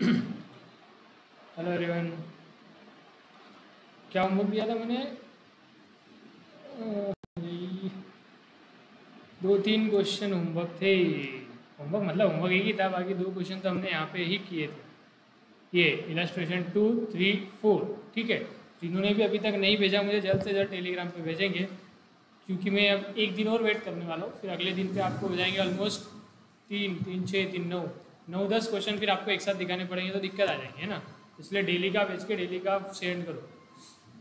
Hello everyone. क्या homework दिया था मैंने? यही 2-3 क्वेश्चन होमवर्क थे। होमवर्क मतलब होमवर्क एक ही था, बाकी 2 क्वेश्चन तो हमने यहाँ पे ही किए थे। ये इलस्ट्रेशन 2, 3, 4, ठीक है। जिन्होंने भी अभी तक नहीं भेजा, मुझे जल्द से जल्द टेलीग्राम पे भेजेंगे, क्योंकि मैं अब एक दिन और वेट करने वाला हूँ। फिर अगले दिन पे आपको हो जाएंगे ऑलमोस्ट 3, 6, 3, 9, 10 क्वेश्चन। फिर आपको एक साथ दिखाने पड़ेंगे तो दिक्कत आ जाएंगे, है ना। इसलिए डेली का भेज के डेली का सेंड करो।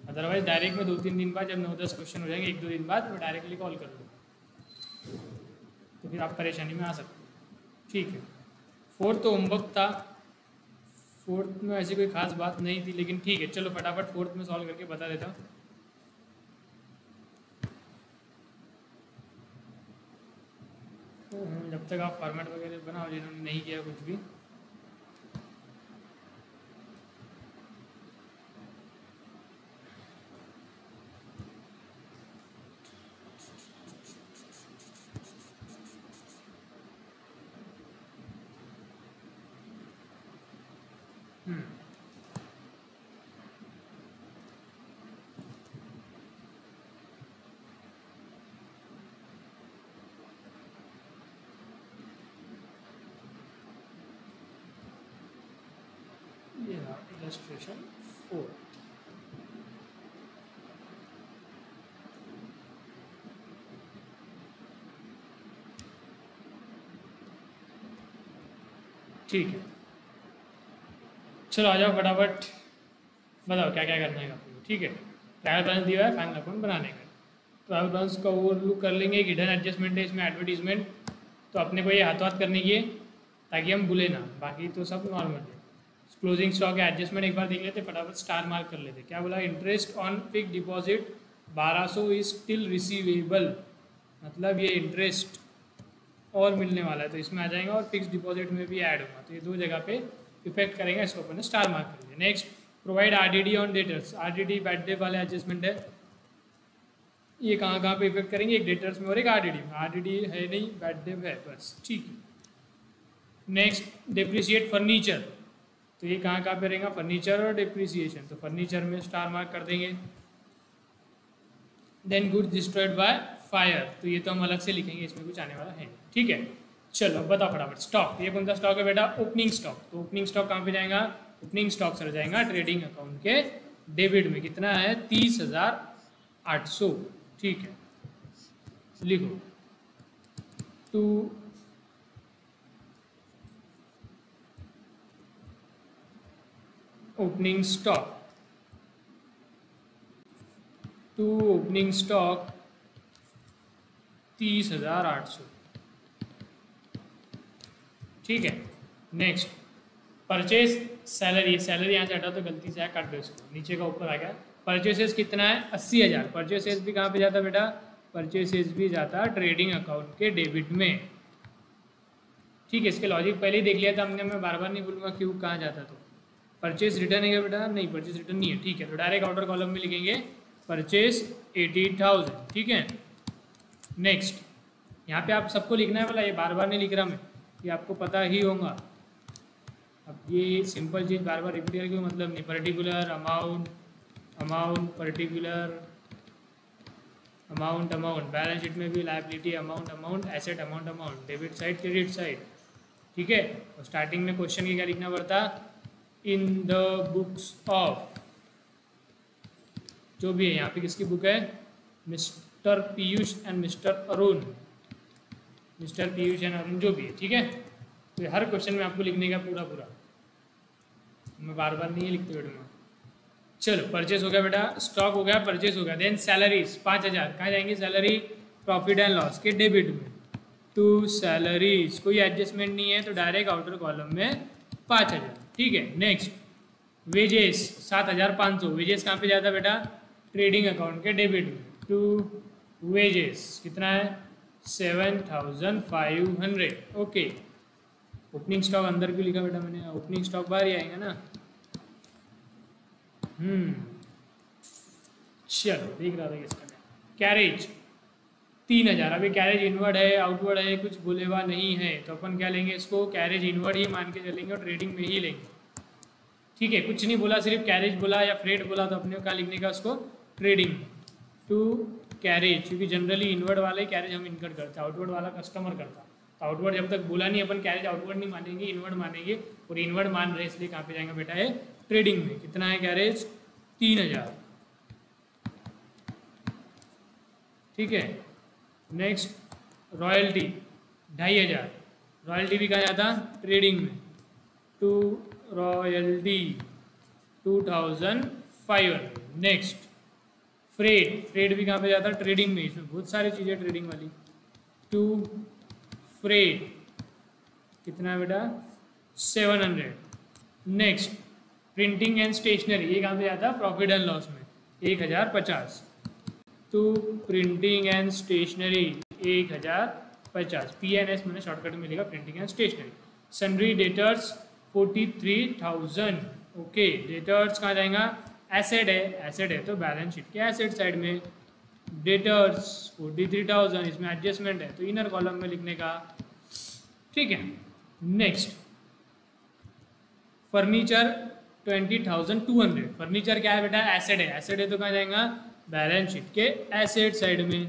अदरवाइज डायरेक्ट में 2-3 दिन बाद जब 9-10 क्वेश्चन हो जाएंगे, 1-2 दिन बाद, मैं डायरेक्टली कॉल कर लूँ, तो फिर आप परेशानी में आ सकते हो। ठीक है। 4th तो होमवर्क था। 4th में ऐसी कोई खास बात नहीं थी, लेकिन ठीक है, चलो फटाफट 4th में सॉल्व करके बता देता हूँ। जब तक आप फॉर्मेट वगैरह बनाओ, जिन्होंने नहीं किया कुछ भी। ये रहा इलस्ट्रेशन 4। ठीक है, चलो आ जाओ फटाफट, बताओ क्या क्या करना है आपको। ठीक है, ट्रायल बैलेंस दिया है फाइनल अकाउंट बनाने का। ट्रायल बैलेंस का ओवरलुक कर लेंगे। एक हिडन एडजस्टमेंट है इसमें, एडवर्टीजमेंट, तो अपने को ये हाथों हाथ करने की है ताकि हम भूले ना, बाकी तो सब नॉर्मल है। क्लोजिंग स्टॉक है, एडजस्टमेंट एक बार देख लेते, फटाफट स्टार मार्क कर लेते। क्या बोला? Interest on fix deposit 1200 is still receivable, मतलब ये इंटरेस्ट और मिलने वाला है, तो इसमें आ जाएगा और फिक्स डिपॉजिट में भी ऐड होगा, तो ये 2 जगह पे इफेक्ट करेगा। इसको अपन ने स्टार मार्क कर लिया। Next, provide RDD on debtors. RDD bad day वाले एडजस्टमेंट है, ये कहाँ कहाँ पे इफेक्ट करेंगे? एक डेटर्स में और एक आरडीडी में। आरडीडी है नहीं, बैड डे है बस, ठीक है। नेक्स्ट, डिप्रिशिएट फर्नीचर, तो ये कहाँ कहाँ पे रहेगा? फर्नीचर और डिप्रिसिएशन, तो फर्नीचर में स्टार मार्क कर देंगे। Then goods destroyed by fire, तो ये तो हम अलग से लिखेंगे, इसमें कुछ आने वाला है, ठीक है। चलो बताओ फटाफट। स्टॉक, ये कौन सा स्टॉक है बेटा? Opening stock. तो ओपनिंग स्टॉक कहाँ पे जाएगा? ओपनिंग स्टॉक सर जाएगा ट्रेडिंग अकाउंट के डेबिट में। कितना है? 30,800, ठीक है। लिखो 2 opening stock, to opening stock 30,800, ठीक है। Next, purchase salary. सैलरी यहाँ से हटा तो गलती से काट दो इसको, नीचे का ऊपर आ गया। परचेसेस कितना है? 80,000। परचेसेस भी कहाँ पे जाता बेटा? परचेसेस भी जाता ट्रेडिंग अकाउंट के डेबिट में, ठीक है। इसके लॉजिक पहले ही देख लिया था हमने, मैं बार बार नहीं बोलूँगा क्यों कहाँ जाता। तो परचेज रिटर्न है क्या बेटा? नहीं, परचेज रिटर्न नहीं है, ठीक है। तो डायरेक्ट आउटर कॉलम में लिखेंगे परचेज 80,000, ठीक है। नेक्स्ट, यहाँ पे आप सबको लिखना है वाला, ये बार बार नहीं लिख रहा मैं, ये आपको पता ही होगा। अब ये सिंपल चीज़ बार बार रिपीट करके मतलब नहीं। Particular amount, amount, particular amount, amount, balance sheet में भी liability amount, amount, asset amount, amount, debit side, credit side, ठीक है। और स्टार्टिंग में क्वेश्चन की क्या लिखना पड़ता? इन द बुक्स ऑफ, जो भी है यहाँ पे किसकी बुक है? Mister Piyush and mister Arun, mister Piyush and Arun जो भी है, ठीक है। तो हर क्वेश्चन में आपको लिखने का पूरा पूरा, मैं बार बार नहीं लिखते बैठूंगा। चलो, परचेस हो गया बेटा, स्टॉक हो गया, परचेस हो गया। देन सैलरीज 5,000 कहाँ जाएंगी? सैलरी प्रॉफिट एंड लॉस के डेबिट में, टू सैलरीज। कोई एडजस्टमेंट नहीं है तो डायरेक्ट आउटर कॉलम में 5,000, ठीक है। Next, wages 7,500। वेजेस कहाँ पे जाता है बेटा? ट्रेडिंग अकाउंट के डेबिट में, टू वेजेस कितना है? 7,500, ओके। ओपनिंग स्टॉक अंदर क्यों लिखा बेटा मैंने? ओपनिंग स्टॉक बाहर ही आएगा ना। चलो देख रहा था किसका। कैरेज 3,000। अभी कैरेज इनवर्ड है, आउटवर्ड है, कुछ बोले हुआ नहीं है, तो अपन क्या लेंगे? इसको कैरेज इनवर्ड ही मान के चलेंगे और ट्रेडिंग में ही लेंगे। ठीक है, कुछ नहीं बोला, सिर्फ कैरेज बोला या फ्रेट बोला, तो अपने को क्या लिखने का उसको, ट्रेडिंग टू कैरेज, क्योंकि जनरली इनवर्ड वाला ही कैरेज हम इनकट करते हैं, आउटवर्ड वाला कस्टमर करता। तो आउटवर्ड जब तक बोला नहीं अपन कैरेज आउटवर्ड नहीं मानेंगे, इनवर्ड मानेंगे, और इनवर्ड मान रहे इसलिए कहाँ पे जाएंगे बेटा है ट्रेडिंग में। कितना है कैरेज, 3000, ठीक है। नेक्स्ट रॉयल्टी 2500, रॉयल्टी भी कहाँ जाता, ट्रेडिंग में, to royalty 2500। Next freight, freight भी कहाँ पे जाता है, ट्रेडिंग में। इसमें बहुत सारी चीज़ें ट्रेडिंग वाली, टू फ्रेट कितना है बेटा, 700। नेक्स्ट प्रिंटिंग एंड स्टेशनरी, ये कहाँ पे जाता है, प्रॉफिट एंड लॉस में, 1050। To printing and stationery 1050, PNS मैंने शॉर्टकट में लिखा, printing and stationery. Sundry debtors 43,000, okay. Debtors कहाँ जाएगा, एसेट है, एसेट है तो बैलेंस शीट के एसेट साइड में। डेटर्स 43,000, इसमें एडजस्टमेंट है तो इनर कॉलम में लिखने का, ठीक है। नेक्स्ट फर्नीचर 20,200, फर्नीचर क्या है बेटा, एसेट है, एसेट है तो कहाँ जाएगा, बैलेंस शीट के एसेट साइड में।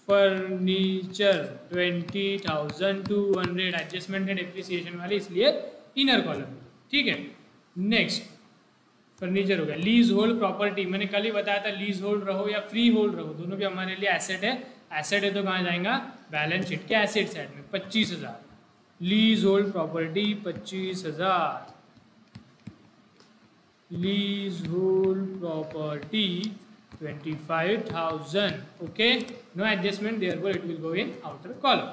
फर्नीचर 20,200, एडजस्टमेंट है डेप्रिसिएशन वाली, इसलिए इनर कॉलम, ठीक है। नेक्स्ट फर्नीचर हो गया। लीज होल्ड प्रॉपर्टी, मैंने कल ही बताया था, लीज होल्ड रहो या फ्री होल्ड रहो, दोनों भी हमारे लिए एसेट है। एसेट है तो कहाँ जाएगा, बैलेंस शीट के एसेट साइड में, 25,000। Leasehold property 25,000, leasehold property 25,000, okay. No adjustment, therefore it will go in outer column.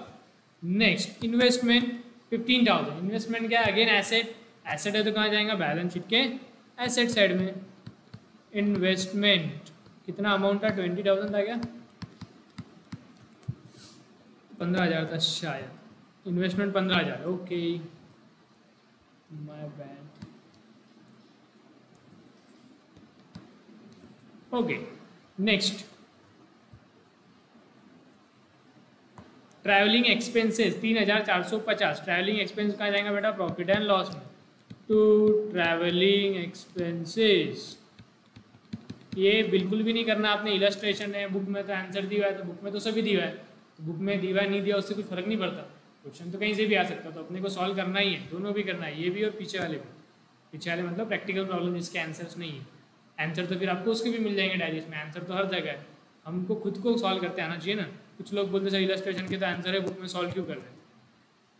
Next investment 15,000, investment क्या है, अगेन एसेट, एसेट है तो कहाँ जाएगा, बैलेंस शीट के एसेट साइड में। इन्वेस्टमेंट कितना अमाउंट था, 20,000 था क्या, 15,000 था शायद, investment 15,000, okay, my bad, okay. Next travelling expenses 3,450, travelling expense कहाँ जाएगा बेटा, प्रॉफिट एंड लॉस में। टू ट्रैवलिंग एक्सपेंसेस, ये बिल्कुल भी नहीं करना आपने, इलस्ट्रेशन है, बुक में तो आंसर दिया है, तो बुक में तो सभी दिया है, तो बुक में दिया नहीं दिया उससे कुछ फर्क नहीं पड़ता, क्वेश्चन तो कहीं से भी आ सकता, तो अपने को सॉल्व करना ही है, दोनों भी करना है, ये भी और पीछे वाले भी। पीछे वाले मतलब प्रैक्टिकल प्रॉब्लम जिसके आंसर्स नहीं है, आंसर तो फिर आपको उसके भी मिल जाएंगे डायजेस्ट में, आंसर तो हर जगह है, हमको खुद को सॉल्व करते आना चाहिए ना। कुछ लोग बोलते सर इलस्ट्रेशन के तो आंसर है, बुक में सॉल्व क्यों कर रहे हैं,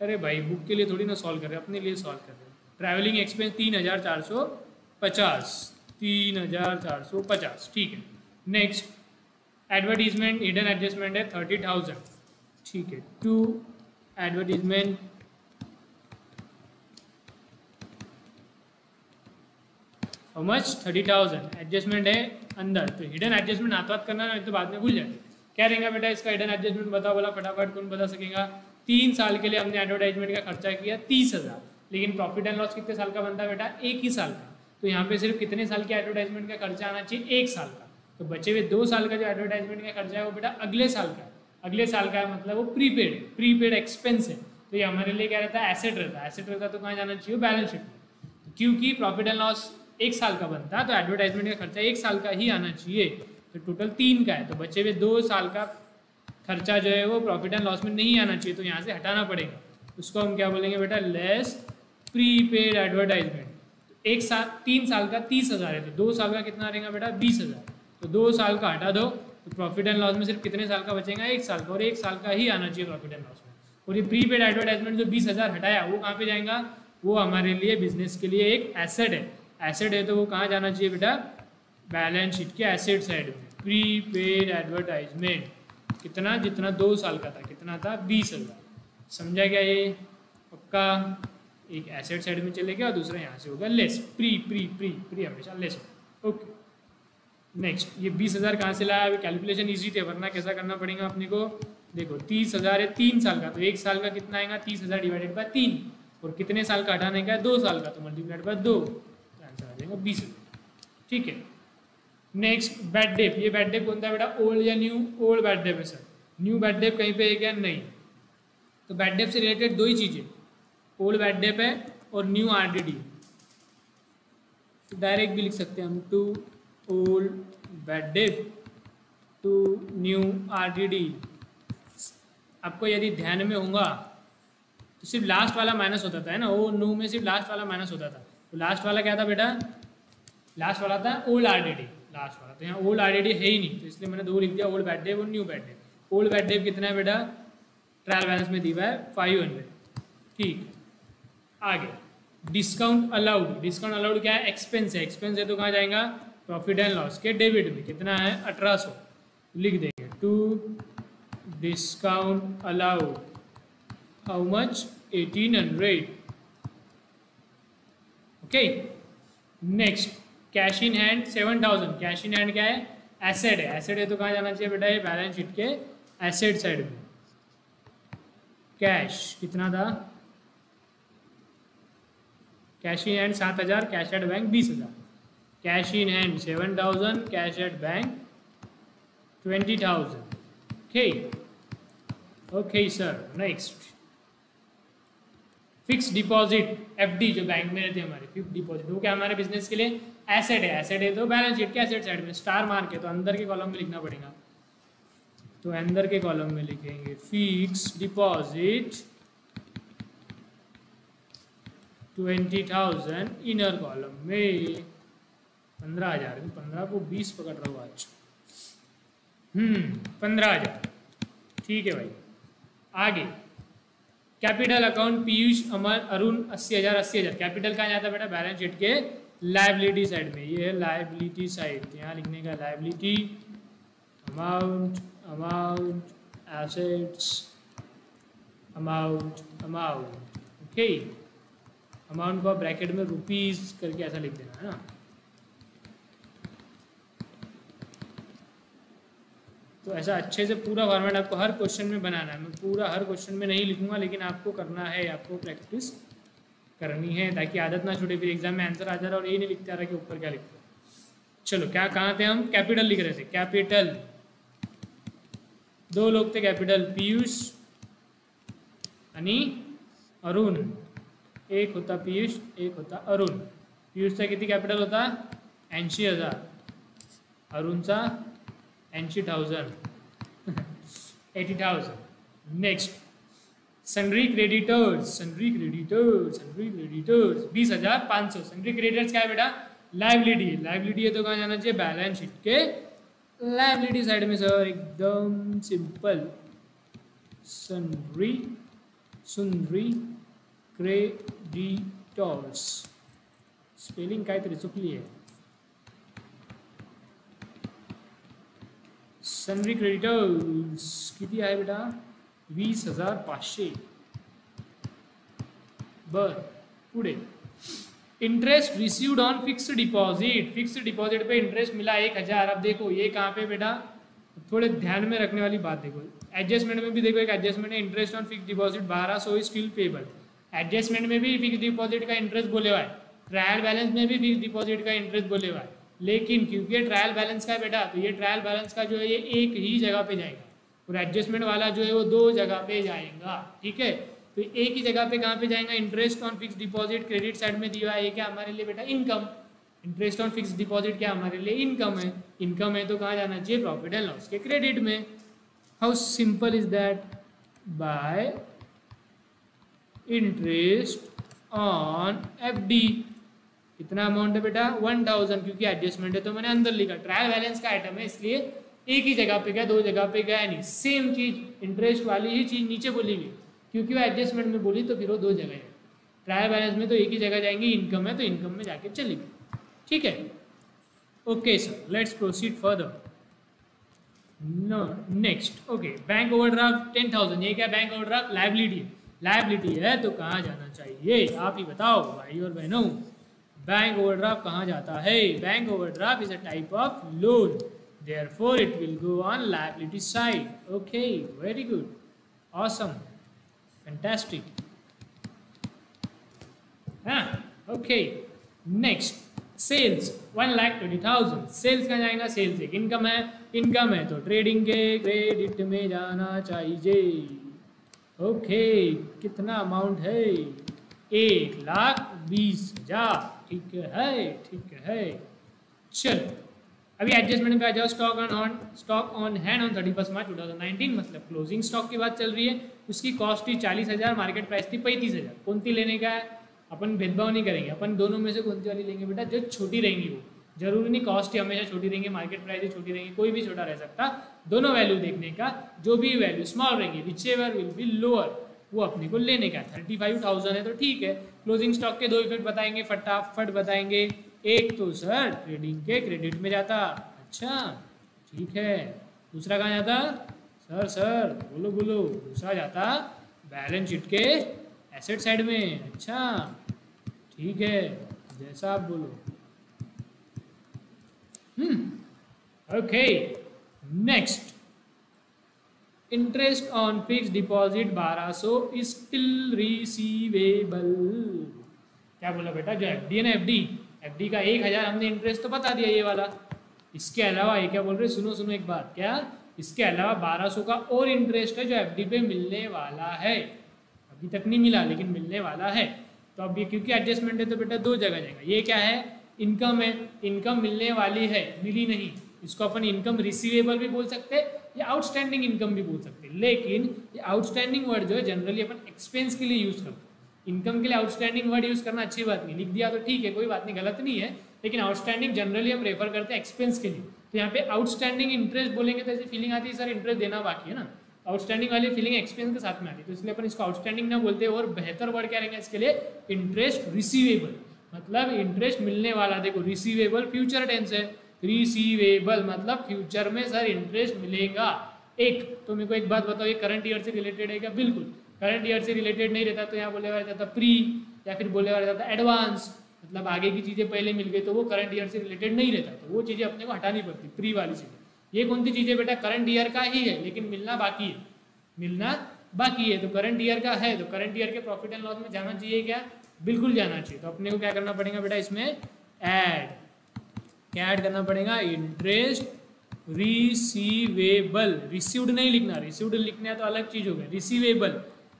अरे भाई बुक के लिए थोड़ी ना सॉल्व कर रहे हैं, अपने लिए सॉल्व कर रहे हैं। ट्रैवलिंग एक्सपेंस 3,450, 3,450, ठीक है। नेक्स्ट एडवर्टीजमेंट हिडन एडजस्टमेंट है 30,000, ठीक है। To advertisement how much, 30,000, adjustment है अंदर, तो हिडन एडजस्टमेंट हाथ हाथ करना नहीं तो बाद में भूल जाए। क्या रहेगा बेटा इसका हिडन एडजस्टमेंट, बताओ बोला फटाफट, कौन बता सकेगा। 3 साल के लिए हमने एडवर्टाइजमेंट का खर्चा किया 30,000, लेकिन प्रॉफिट एंड लॉस कितने साल का बनता है बेटा, 1 ही साल का, तो यहाँ पे सिर्फ कितने साल के एडवर्टाइजमेंट का खर्चा आना चाहिए, 1 साल का, तो बचे हुए 2 साल का जो एडवर्टाइजमेंट का खर्चा है वो बेटा अगले साल का है, अगले साल का है मतलब वो प्रीपेड, प्रीपेड एक्सपेंस है, तो ये हमारे लिए क्या रहता है, एसेट रहता है, एसेट रहता है तो कहाँ जाना चाहिए, बैलेंस शीट में। क्योंकि प्रॉफिट एंड लॉस 1 साल का बनता है तो एडवर्टाइजमेंट का खर्चा 1 साल का ही आना चाहिए, तो टोटल 3 का है, तो बचे हुए 2 साल का खर्चा जो है वो प्रॉफिट एंड लॉस में नहीं आना चाहिए, तो यहाँ से हटाना पड़ेगा, उसको हम क्या बोलेंगे बेटा, लेस प्रीपेड एडवर्टाइजमेंट। 3 साल का 30,000 है, तो 2 साल का कितना रहेगा बेटा, 20,000, तो 2 साल का हटा दो, तो प्रॉफिट एंड लॉस में सिर्फ कितने साल का बचेगा, 1 साल का, और 1 साल का ही आना चाहिए प्रॉफिट एंड लॉस में। और ये प्रीपेड एडवर्टाइजमेंट जो 20,000 हटाया वो कहाँ पे जाएगा, वो हमारे लिए बिजनेस के लिए एक एसेट है, एसेट है तो वो कहाँ जाना चाहिए बेटा, बैलेंस शीट के एसेट साइड में। प्रीपेड एडवर्टाइजमेंट कितना, जितना 2 साल का था, कितना था, 20,000, समझा क्या ये, पक्का। एक एसेट साइड में चले गया और दूसरा यहाँ से होगा less, pre pre pre pre हमेशा लेस, ओके। नेक्स्ट ये 20,000 कहाँ से लाया, अभी कैलकुलेशन इजी थे, वरना कैसा करना पड़ेगा अपने को, देखो 30,000 है 3 साल का, तो 1 साल का कितना आएगा, 30,000 डिवाइडेड बाय 3, और कितने साल का हटाने का है, 2 साल का, तो मल्टीप्लाइड बाय 2, तो आंसर आ जाएगा 20,000, ठीक है। नेक्स्ट बैड डेप, ये बैड डेप कौन सा है बेटा, ओल्ड या न्यू, ओल्ड बैड डेप है सर, न्यू बैड डेप कहीं पे है क्या, नहीं, तो बैड डेप से रिलेटेड 2 ही चीज़ें, ओल्ड बैड डेप है और न्यू आरडीडी, तो डायरेक्ट भी लिख सकते हैं हम, to old bad debt to new RDD. आपको यदि ध्यान में होगा तो सिर्फ लास्ट वाला माइनस होता था, है ना, वो न्यू में सिर्फ लास्ट वाला माइनस होता था। तो लास्ट वाला क्या था बेटा, लास्ट वाला था ओल्ड आरडीडी, लास्ट वाला। तो यहाँ ओल्ड आरडीडी है ही नहीं, तो इसलिए मैंने 2 लिख दिया, ओल्ड बैड डेट और new bad debt. Old bad date कितना है बेटा, ट्रायल बैलेंस में दिया है 500। ठीक, आगे डिस्काउंट अलाउड। डिस्काउंट अलाउड क्या है, एक्सपेंस है। एक्सपेंस है तो कहाँ जाएगा, प्रॉफिट एंड लॉस के डेबिट में। कितना है, 1800 लिख देंगे। To discount allowed how much, 1800। Okay, next cash in hand 7000। Cash in hand क्या है, एसेट है। एसेट है तो कहाँ जाना चाहिए बेटा, ये बैलेंस शीट के एसेट साइड में। कैश कितना था, cash in hand 7000, cash at bank 20000। Cash in hand 7000, cash at bank 20000। Okay okay sir, next fix deposit, FD जो बैंक में रहती है हमारी, फिक्स डिपॉजिट वो क्या हमारे बिजनेस के लिए एसेट है। एसेट है तो बैलेंस शीट के एसेट साइड में स्टार मार के, तो अंदर के कॉलम में लिखना पड़ेगा। तो अंदर के कॉलम में लिखेंगे फिक्स डिपॉजिट 20,000, इनर कॉलम में 15,000। 15 को 20 पकड़ रहा हूँ आज। 15,000, ठीक है भाई। आगे कैपिटल अकाउंट पीयूष अमर अरुण 80,000 80,000। कैपिटल कहाँ जाता है बेटा, बैलेंस शीट के लायबिलिटी साइड में। ये है लायबिलिटी साइड, यहाँ लिखने का liability, amount amount, assets, amount amount. Okay, amount को ब्रैकेट में रुपीस करके ऐसा लिख देना, है ना। तो ऐसा अच्छे से पूरा फॉर्मेट आपको हर क्वेश्चन में बनाना है। मैं पूरा हर क्वेश्चन में नहीं लिखूंगा, लेकिन आपको करना है, आपको प्रैक्टिस करनी है, ताकि आदत ना छूटे, फिर एग्जाम में आंसर आ जा रहा और ये नहीं लिखते आ रहा कि ऊपर क्या लिखते हैं। चलो, क्या कहाँ थे हम, कैपिटल लिख रहे थे। कैपिटल 2 लोग थे कैपिटल, पीयूष अनि अरुण। एक होता पीयूष, एक होता अरुण। पीयूषचा किती कैपिटल होता, 80,000। अरुणचा 80,000 80,000। Next sundry creditors, sundry creditors, sundry creditors 20,500। Sundry creditors क्या है बेटा, लायबिलिटी। लायबिलिटी है तो कहाँ जाना चाहिए, बैलेंस शीट के लायबिलिटी साइड में सर, एकदम simple. Sundry sundry creditors, spelling काहीतरी चुकली आहे। सन्ड्री क्रेडिटर्स किती आहे बेटा, 20,500। बर, पुढे interest received on fixed deposit. Fixed deposit पे इंटरेस्ट मिला 1,000। अब देखो ये कहाँ पे बेटा, थोड़े ध्यान में रखने वाली बात देखो। एडजस्टमेंट में भी देखो, एक एडजस्टमेंट है, interest on fixed deposit 1200 is still payable. Adjustment में भी फिक्स्ड डिपॉजिट का इंटरेस्ट बोले हुआ है, ट्रायल बैलेंस में भी फिक्स्ड डिपॉजिट का इंटरेस्ट बोले हुआ है। लेकिन क्योंकि ये ट्रायल बैलेंस का है बेटा, तो ये ट्रायल बैलेंस का जो है ये एक ही जगह पे जाएगा, और एडजस्टमेंट वाला जो है वो 2 जगह पे जाएगा। ठीक है, तो एक ही जगह पे कहाँ पे जाएगा, interest on fixed deposit credit side में दिया है। ये क्या हमारे लिए बेटा, income. Interest on fixed deposit क्या हमारे लिए, इनकम है। इनकम है तो कहाँ जाना चाहिए, प्रॉफिट एंड लॉस के क्रेडिट में। How simple is that, bye interest on FD. कितना अमाउंट है बेटा, 1,000। क्योंकि एडजस्टमेंट है तो मैंने अंदर लिखा, ट्रायल बैलेंस का आइटम है इसलिए एक ही जगह पे गया, 2 जगह पे गया नहीं। सेम चीज इंटरेस्ट वाली ही चीज नीचे बोली हुई, क्योंकि वो एडजस्टमेंट में बोली तो फिर वो 2 जगह है। ट्रायल बैलेंस में तो एक ही जगह जाएंगे, इनकम है तो इनकम में जाके चलेगी। ठीक है, okay sir, let's proceed further. No next, okay, bank overdraft 10,000। ये क्या, बैंक ओवरड्राफ्ट लायबिलिटी है। लायबिलिटी है तो कहाँ जाना चाहिए, आप ही बताओ भाई और बहनों। बैंक ओवरड्राफ्ट कहाँ जाता है, bank overdraft is a type of loan, therefore it will go on liability side. Okay, very good, awesome, fantastic. Okay, next sales 1,20,000। Sales कहाँ जाएगा, सेल्स एक इनकम है। इनकम है तो ट्रेडिंग के क्रेडिट में जाना चाहिए। ओके, कितना अमाउंट है, 1,20,000। ठीक है, ठीक है। चलो अभी एडजस्टमेंट पे आ जाओ। स्टॉक ऑन हैंड ऑन 31 मार्च 2019, मतलब क्लोजिंग स्टॉक की बात चल रही है। उसकी कॉस्ट थी 40,000, मार्केट प्राइस थी 35,000। कौन सी लेने का है? अपन भेदभाव नहीं करेंगे, अपन दोनों में से कौन सी वाली लेंगे बेटा? जो छोटी रहेंगी वो। जरूरी नहीं कॉस्ट ही हमेशा छोटी रहेंगी, मार्केट प्राइस ही छोटी रहेंगी, कोई भी छोटा रह सकता। दोनों वैल्यू देखने का, जो भी वैल्यू स्मॉल रहेंगी which ever will be lower, वो अपने को लेने का। 35,000 है तो ठीक है। क्लोजिंग स्टॉक के दो इफेक्ट बताएंगे, फटाफट बताएंगे। एक तो सर ट्रेडिंग के क्रेडिट में जाता, अच्छा ठीक है। दूसरा कहाँ जाता? सर बोलो बोलो। दूसरा जाता बैलेंस शीट के एसेट साइड में, अच्छा ठीक है, जैसा आप बोलो। Okay next, interest on fix deposit 1200 is still receivable. क्या बोला बेटा? जो एफडी है ना, एफडी का 1,000 हमने इंटरेस्ट तो बता दिया ये वाला। इसके अलावा ये क्या बोल रहे? सुनो एक बात, क्या इसके अलावा 1200 का और इंटरेस्ट है जो एफडी पे मिलने वाला है। अभी तक नहीं मिला लेकिन मिलने वाला है। तो अब ये क्योंकि एडजस्टमेंट है तो बेटा दो जगह जाएगा। ये क्या है? इनकम है, इनकम मिलने वाली है, मिली नहीं। इसको अपन इनकम रिसीवेबल भी बोल सकते हैं या आउटस्टैंडिंग इनकम भी बोल सकते हैं। लेकिन ये आउटस्टैंडिंग वर्ड जो है जनरली अपन एक्सपेंस के लिए यूज करते हैं। इनकम के लिए आउटस्टैंडिंग वर्ड यूज करना अच्छी बात नहीं, लिख दिया तो ठीक है, कोई बात नहीं, गलत नहीं है। लेकिन आउटस्टैंडिंग जनरली हम रेफर करते हैं एक्सपेंस के लिए। तो यहाँ पे आउटस्टैंडिंग इंटरेस्ट बोलेंगे तो ऐसी फीलिंग आती है सर इंटरेस्ट देना बाकी है ना। आउटस्टैंडिंग वाली फीलिंग एक्सपेंस के साथ में आती है, तो इसलिए अपन इसको आउटस्टैंडिंग ना बोलते। और बेहतर वर्ड क्या रहेगा इसके लिए? इंटरेस्ट रिसीवेबल, मतलब इंटरेस्ट मिलने वाला। देखो रिसीवेबल फ्यूचर टेंस है, रिसीवेबल मतलब फ्यूचर में सर इंटरेस्ट मिलेगा। एक तो मेरे को एक बात बताओ, ये करंट ईयर से रिलेटेड है क्या? बिल्कुल करंट ईयर से रिलेटेड नहीं रहता तो यहाँ बोले रहता था प्री, या फिर बोले रहता था एडवांस, मतलब आगे की चीज़ें पहले मिल गई तो वो करंट ईयर से रिलेटेड नहीं रहता, तो वो चीज़ें अपने को हटानी पड़ती, प्री वाली चीज़ें। ये कौन सी चीज़ें बेटा? करंट ईयर का ही है लेकिन मिलना बाकी है, मिलना बाकी है। तो करंट ईयर का है तो करंट ईयर के प्रॉफिट एंड लॉस में जाना चाहिए क्या? बिल्कुल जाना चाहिए। तो अपने को क्या करना पड़ेगा बेटा? इसमें क्या ऐड करना पड़ेगा? Interest receivable. रिसीव्ड नहीं लिखना, रिसीव्ड लिखना है तो अलग चीज हो गया। रिसीवेबल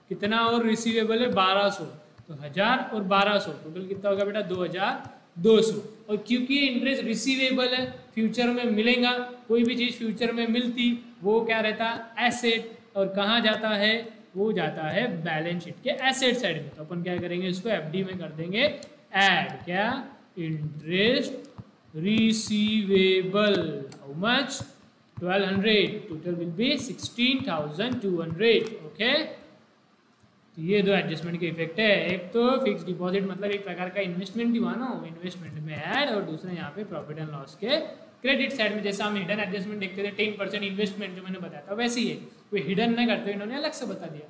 कितना? और रिसीवेबल है 1200, तो 1000 और 1200 टोटल कितना होगा बेटा? 2200। और क्योंकि ये इंटरेस्ट रिसीवेबल है, फ्यूचर में मिलेगा, कोई भी चीज फ्यूचर में मिलती वो क्या रहता? एसेट। और कहाँ जाता है? वो जाता है बैलेंस शीट के एसेट साइड में। तो अपन क्या करेंगे? इसको एफडी में कर देंगे ऐड। क्या? Interest receivable. How much? 1200। Total will be 16,200। Okay, तो ये दो एडजस्टमेंट के इफेक्ट है। एक तो फिक्स डिपॉजिट मतलब एक प्रकार का इन्वेस्टमेंट ही हुआ ना, इन्वेस्टमेंट में ऐड, और दूसरा यहाँ पे प्रॉफिट एंड लॉस के क्रेडिट साइड में। जैसा हम हिडन एडजस्टमेंट देखते थे 10% इन्वेस्टमेंट जो मैंने बताया था, वैसे ही है। कोई हिडन नहीं करते, इन्होंने अलग से बता दिया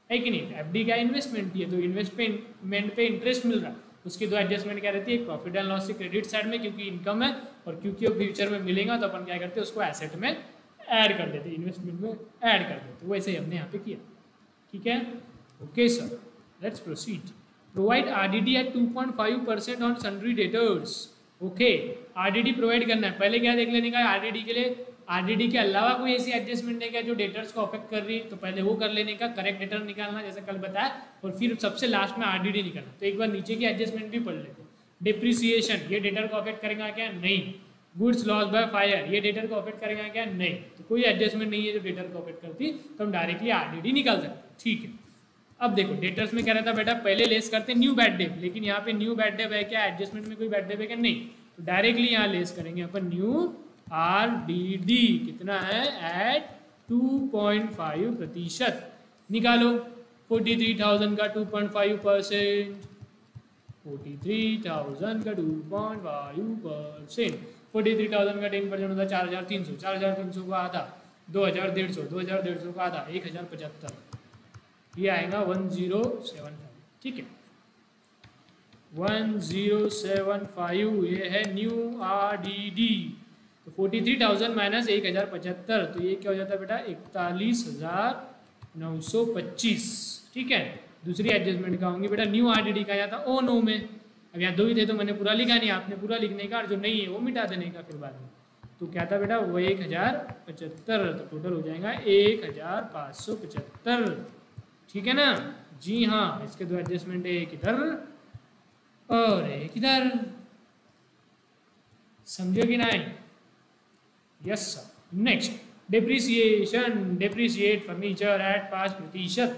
है कि नहीं। एफडी का इन्वेस्टमेंट ही है, तो इन्वेस्टमेंट पे इंटरेस्ट मिल रहा है। उसकी दो एडजस्टमेंट क्या रहती है? प्रॉफिट एंड लॉस की क्रेडिट साइड में क्योंकि इनकम है, और क्योंकि वो फ्यूचर में मिलेगा तो अपन क्या करते हैं? उसको एसेट में ऐड कर देते, इन्वेस्टमेंट में ऐड कर देते। वैसे ही हमने यहाँ पे किया। ठीक है, okay sir, let's proceed. Provide RDD at 2.5% on sundry debtors. Okay, RDD provide करना है। पहले क्या देख लेने का? आरडीडी के लिए आरडीडी के अलावा कोई ऐसी एडजस्टमेंट है क्या जो डेटर्स को अफेक्ट कर रही है? तो पहले वो कर लेने का, करेक्ट डेटर निकालना जैसे कल बताया, और फिर सबसे लास्ट में आरडीडी निकालना। तो एक बार नीचे की एडजस्टमेंट भी पढ़ लेते। डिप्रिसिएशन, ये डेटर को अफेक्ट करेगा क्या? नहीं। गुड्स लॉस बाय फायर, ये डेटर को अफेक्ट करेगा क्या? नहीं। तो कोई एडजस्टमेंट नहीं है जो डेटर को अफेक्ट करती, तो हम डायरेक्टली आरडीडी निकाल सकते। ठीक है, अब देखो डेटर्स में क्या रहता है बेटा? पहले लेस करते न्यू बैड डेट, लेकिन यहाँ पे न्यू बैड डेट है क्या? एडजस्टमेंट में कोई बैड डेट है क्या? नहीं। तो डायरेक्टली यहाँ लेस करेंगे अपन न्यू आरडीडी। कितना है? एट 2.5%। निकालो 43,000 का 2.5%, 43,000 का 2.5%, 43,000 का 10% होता है 4,300, 4,300 का आधा 2,150, 2,150 का आधा 1,075, ये आएगा 1075। ठीक है, 1075 ये है न्यू आरडीडी। तो 43,000 माइनस 1,075, तो ये क्या हो जाता है बेटा? 41,925। ठीक है, दूसरी एडजस्टमेंट का होंगी बेटा न्यू आरडीडी का आया था ओ नो में। अब यहाँ दो ही थे तो मैंने पूरा लिखा नहीं, आपने पूरा लिखने का, और जो नहीं है वो मिटा देने का फिर बाद में। तो क्या था बेटा? वो 1,075, तो टोटल हो जाएगा 1,575। ठीक है ना जी? हाँ, इसके दो एडजस्टमेंट है, एक इधर और किधर समझो कि नहीं? Yes sir. Next depreciation, depreciate furniture at 5%।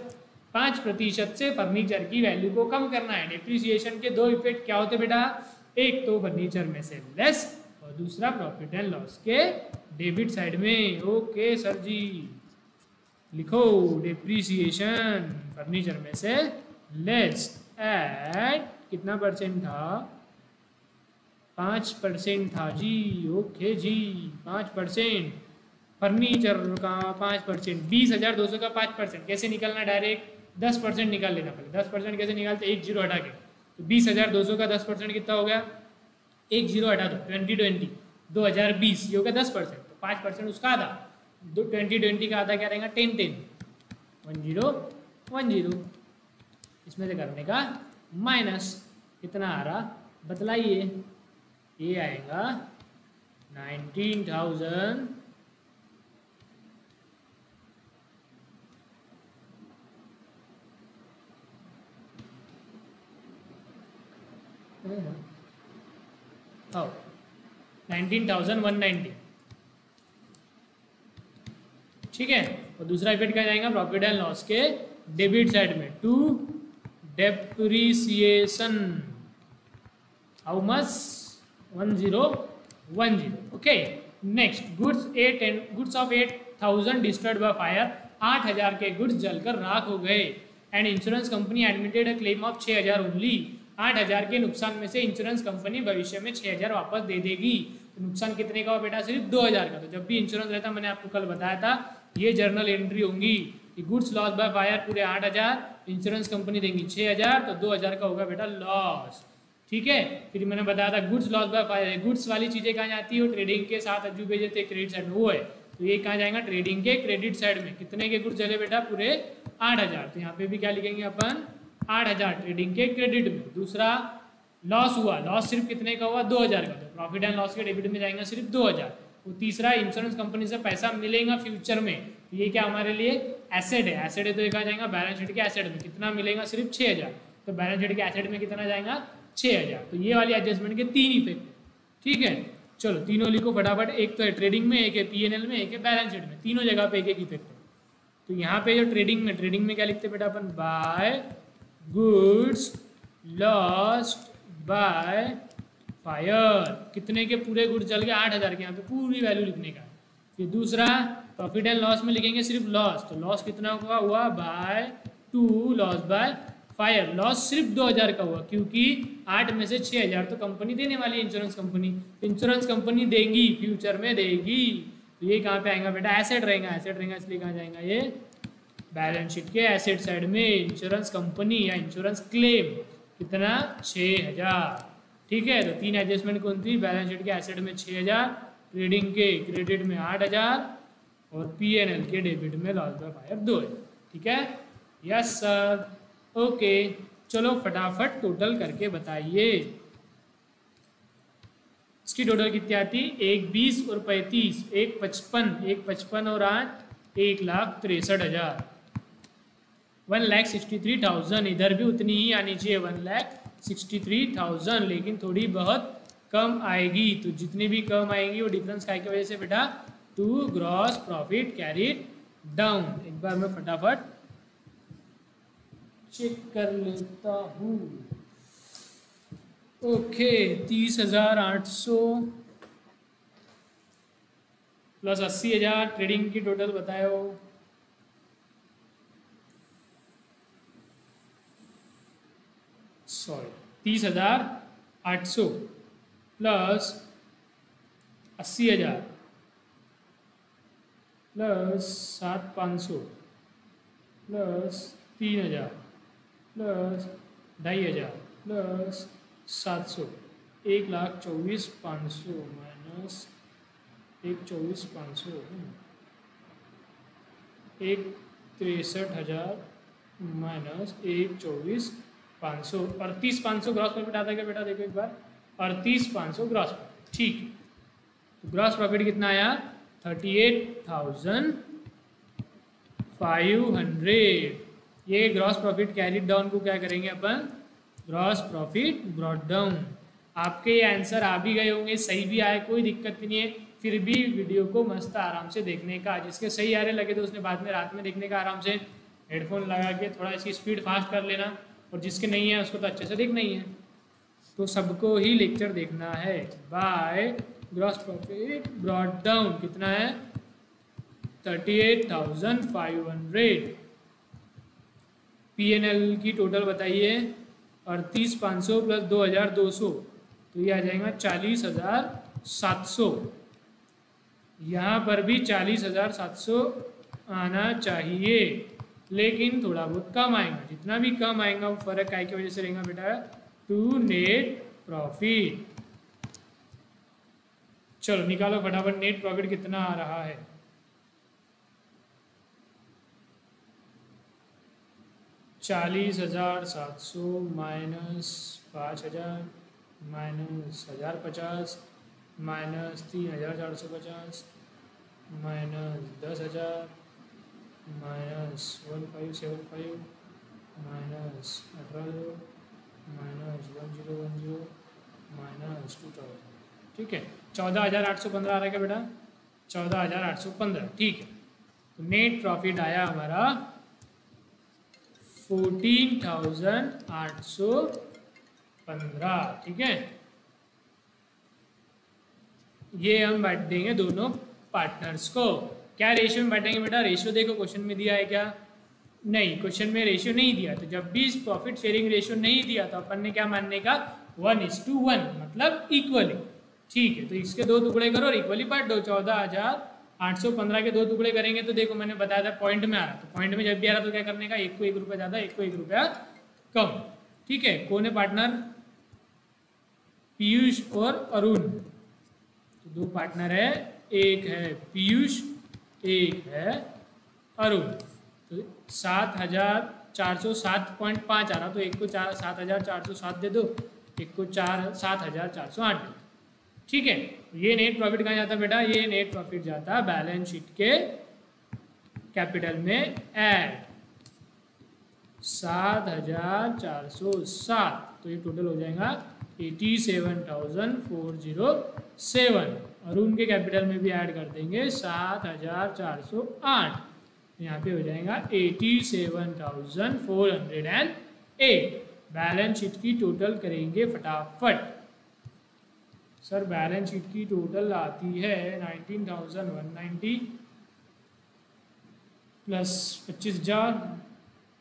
5% से फर्नीचर की वैल्यू को कम करना है। डिप्रिसिएशन के दो इफेक्ट क्या होते बेटा? एक तो फर्नीचर में से लेस और दूसरा प्रॉफिट एंड लॉस के डेबिट साइड में। ओके सर जी, लिखो डिप्रिसिएशन फर्नीचर में से लेस एट कितना परसेंट था? 5% था जी। ओके जी, 5%। फर्नीचर का 5%, 20,200 का 5%। कैसे निकलना? डायरेक्ट 10% निकाल लेना पहले। 10% कैसे निकालते? एक जीरो हटा के। तो 20,200 का 10% कितना हो गया? एक जीरो हटा दो, 2020 2020 ये हो गया 10%। तो 5% उसका आधा, 2020 का आधा क्या रहेगा? 10 10 1010। इसमें से करने का माइनस कितना आ रहा बतलाइए? ये आएगा 19,000 19,190। ठीक है। और दूसरा इफेक्ट क्या जाएगा? प्रॉफिट एंड लॉस के डेबिट साइड में to depreciation. How much? 1010। Okay. Next goods of 8,000 destroyed by fire. 8,000 के गुड्स जलकर राख हो गए। And insurance company admitted a claim of 6,000 only. 8,000 के नुकसान में से इंश्योरेंस कंपनी भविष्य में 6,000 वापस दे देगी। तो नुकसान कितने का हो बेटा? सिर्फ 2,000 का। तो जब भी इंश्योरेंस रहता, मैंने आपको कल बताया था, ये जर्नल एंट्री होंगी कि गुड्स लॉस बाय फायर पूरे 8,000, इंश्योरेंस कंपनी देंगी 6,000, तो 2,000 का होगा बेटा लॉस। ठीक है। फिर मैंने बताया था goods loss by fire, goods वाली चीजें कहाँ जाती है? वो ट्रेडिंग के साथ अजू भेजे थे क्रेडिट साइड में, वो है। तो ये कहाँ जाएगा? ट्रेडिंग के क्रेडिट साइड में। कितने के गुड्स चले बेटा? पूरे 8,000। तो यहाँ पे भी क्या लिखेंगे अपन? 8,000 ट्रेडिंग के क्रेडिट में। दूसरा लॉस हुआ, लॉस सिर्फ कितने का हुआ? 2,000 का। तो प्रॉफिट एंड लॉस के डेबिट में जाएगा सिर्फ 2,000। वो तीसरा इंश्योरेंस कंपनी से पैसा मिलेगा फ्यूचर में। तो ये क्या हमारे लिए? एसेट है। एसेट है तो ये कहाँ जाएगा? बैलेंस शीट के एसेट में। कितना मिलेगा? सिर्फ 6,000। तो बैलेंस शीट के एसेट में कितना जाएगा? 6,000। तो ये वाली एडजस्टमेंट के 3 इफेक्ट है। ठीक है। चलो तीनों लिखो फटाफट। एक तो है ट्रेडिंग में, एक है पीएनएल में, एक है बैलेंस शीट में। तीनों जगह पे एक एक इफेक्ट है। तो यहाँ पे जो ट्रेडिंग में क्या लिखते बेटा अपन? By goods lost by fire. कितने के पूरे गुड्स जल गए? 8,000 के। यहाँ पे पूरी वैल्यू लिखने का। फिर दूसरा प्रॉफिट एंड लॉस में लिखेंगे सिर्फ लॉस। तो लॉस कितना हुआ? By 2 loss by fire. Loss सिर्फ 2,000 का हुआ, क्योंकि 8 में से 6,000 तो कंपनी देने वाली है, इंश्योरेंस कंपनी। इंश्योरेंस कंपनी देगी, फ्यूचर में देगी। तो ये कहाँ पे आएगा बेटा? एसेट रहेगा। एसेट रहेगा इसलिए कहाँ जाएगा? ये बैलेंस शीट के एसेट साइड में। इंश्योरेंस कंपनी या इंश्योरेंस क्लेम कितना? 6,000। ठीक है। तो 3 एडजस्टमेंट कौन थी? बैलेंस शीट के एसेट में 6,000, ट्रेडिंग के क्रेडिट में 8,000 और पीएनएल के डेबिट में लॉस बाय फायर 2,000। ठीक है। Yes sir. ओके। चलो फटाफट टोटल करके बताइए। इसकी टोटल कितनी आती? 1 20 और 35, 1 55 और 8 1,63,000। 1,63,000। इधर भी उतनी ही आनी चाहिए 1,63,000, लेकिन थोड़ी बहुत कम आएगी। तो जितनी भी कम आएगी वो डिफरेंस काय की वजह से बेटा? To gross profit carried down. एक बार मैं फटाफट चेक कर लेता हूँ। ओके। 30,800 प्लस 80,000 ट्रेडिंग की टोटल बताओ। Sorry 30,800 plus 80,000 plus 7,500 plus 3,000 plus 2,500 plus 700, 1,24,500 minus 1,24,500, 1,63,000 minus 1,24,500। 38,500 gross profit आता है क्या बेटा? देखो एक बार, 38,500 ग्रॉस प्रॉफिट। ठीक है। तो ग्रॉस प्रॉफिट कितना आया? 38,500। ये ग्रॉस प्रॉफिट कैरी डाउन को क्या करेंगे अपन? Gross profit brought down. आपके ये आंसर आ भी गए होंगे, सही भी आए, कोई दिक्कत नहीं है। फिर भी वीडियो को मस्त आराम से देखने का, जिसके सही आ रहे लगे तो उसने बाद में रात में देखने का आराम से हेडफोन लगा के थोड़ा इसकी स्पीड फास्ट कर लेना, और जिसके नहीं है उसको तो अच्छे से देखना ही है। तो सबको ही लेक्चर देखना है। Bye gross profit brought down कितना है 38,500। P&L की टोटल बताइए 38,500 प्लस 2,200, तो ये आ जाएगा 40,700। यहाँ पर भी 40,700 आना चाहिए, लेकिन थोड़ा बहुत कम आएगा। जितना भी कम आएगा वो फर्क काय की वजह से रहेगा बेटा, टू नेट प्रॉफिट। चलो निकालो फटाफट, नेट प्रॉफिट कितना आ रहा है। $40,700 minus 5,000 minus 1,050 minus 3,450 minus 10,000 minus 1,575 minus 18,000 minus 1,010 minus 2,000। ठीक है, 14,815 आ रहा है क्या बेटा, 14,815। ठीक है, तो नेट प्रॉफिट आया हमारा 14,815। ठीक है, ये हम बांट देंगे दोनों पार्टनर्स को। क्या रेशियो में बांटेंगे बेटा, रेशियो देखो क्वेश्चन में दिया है क्या, नहीं क्वेश्चन में रेशियो नहीं दिया। तो जब भी प्रॉफिट शेयरिंग रेशियो नहीं दिया तो अपन ने क्या मानने का 1:1, मतलब इक्वली। ठीक है, तो इसके दो टुकड़े करो और इक्वली बांट दो। 14,815 के दो टुकड़े करेंगे तो देखो मैंने बताया था पॉइंट में आ रहा, तो पॉइंट में जब भी आ रहा तो क्या करने का, एक को 1 रुपया ज़्यादा, एक को 1 रुपया कम। ठीक है, कौन है पार्टनर, पीयूष और अरुण। तो दो पार्टनर है, एक है पीयूष एक है अरुण। तो 7,407.5 आ रहा, तो एक को 7,407 दे दो, एक को 7,408 दे दो। ठीक है, ये नेट प्रॉफिट कहाँ जाता है बेटा, ये नेट प्रॉफिट जाता है बैलेंस शीट के कैपिटल में ऐड 7,407। तो ये टोटल हो जाएगा 87,407। अरुण के कैपिटल में भी ऐड कर देंगे 7,408, यहाँ पे हो जाएगा 87,408। बैलेंस शीट की टोटल करेंगे फटाफट। सर बैलेंस शीट की टोटल आती है 19,190 plus 25,000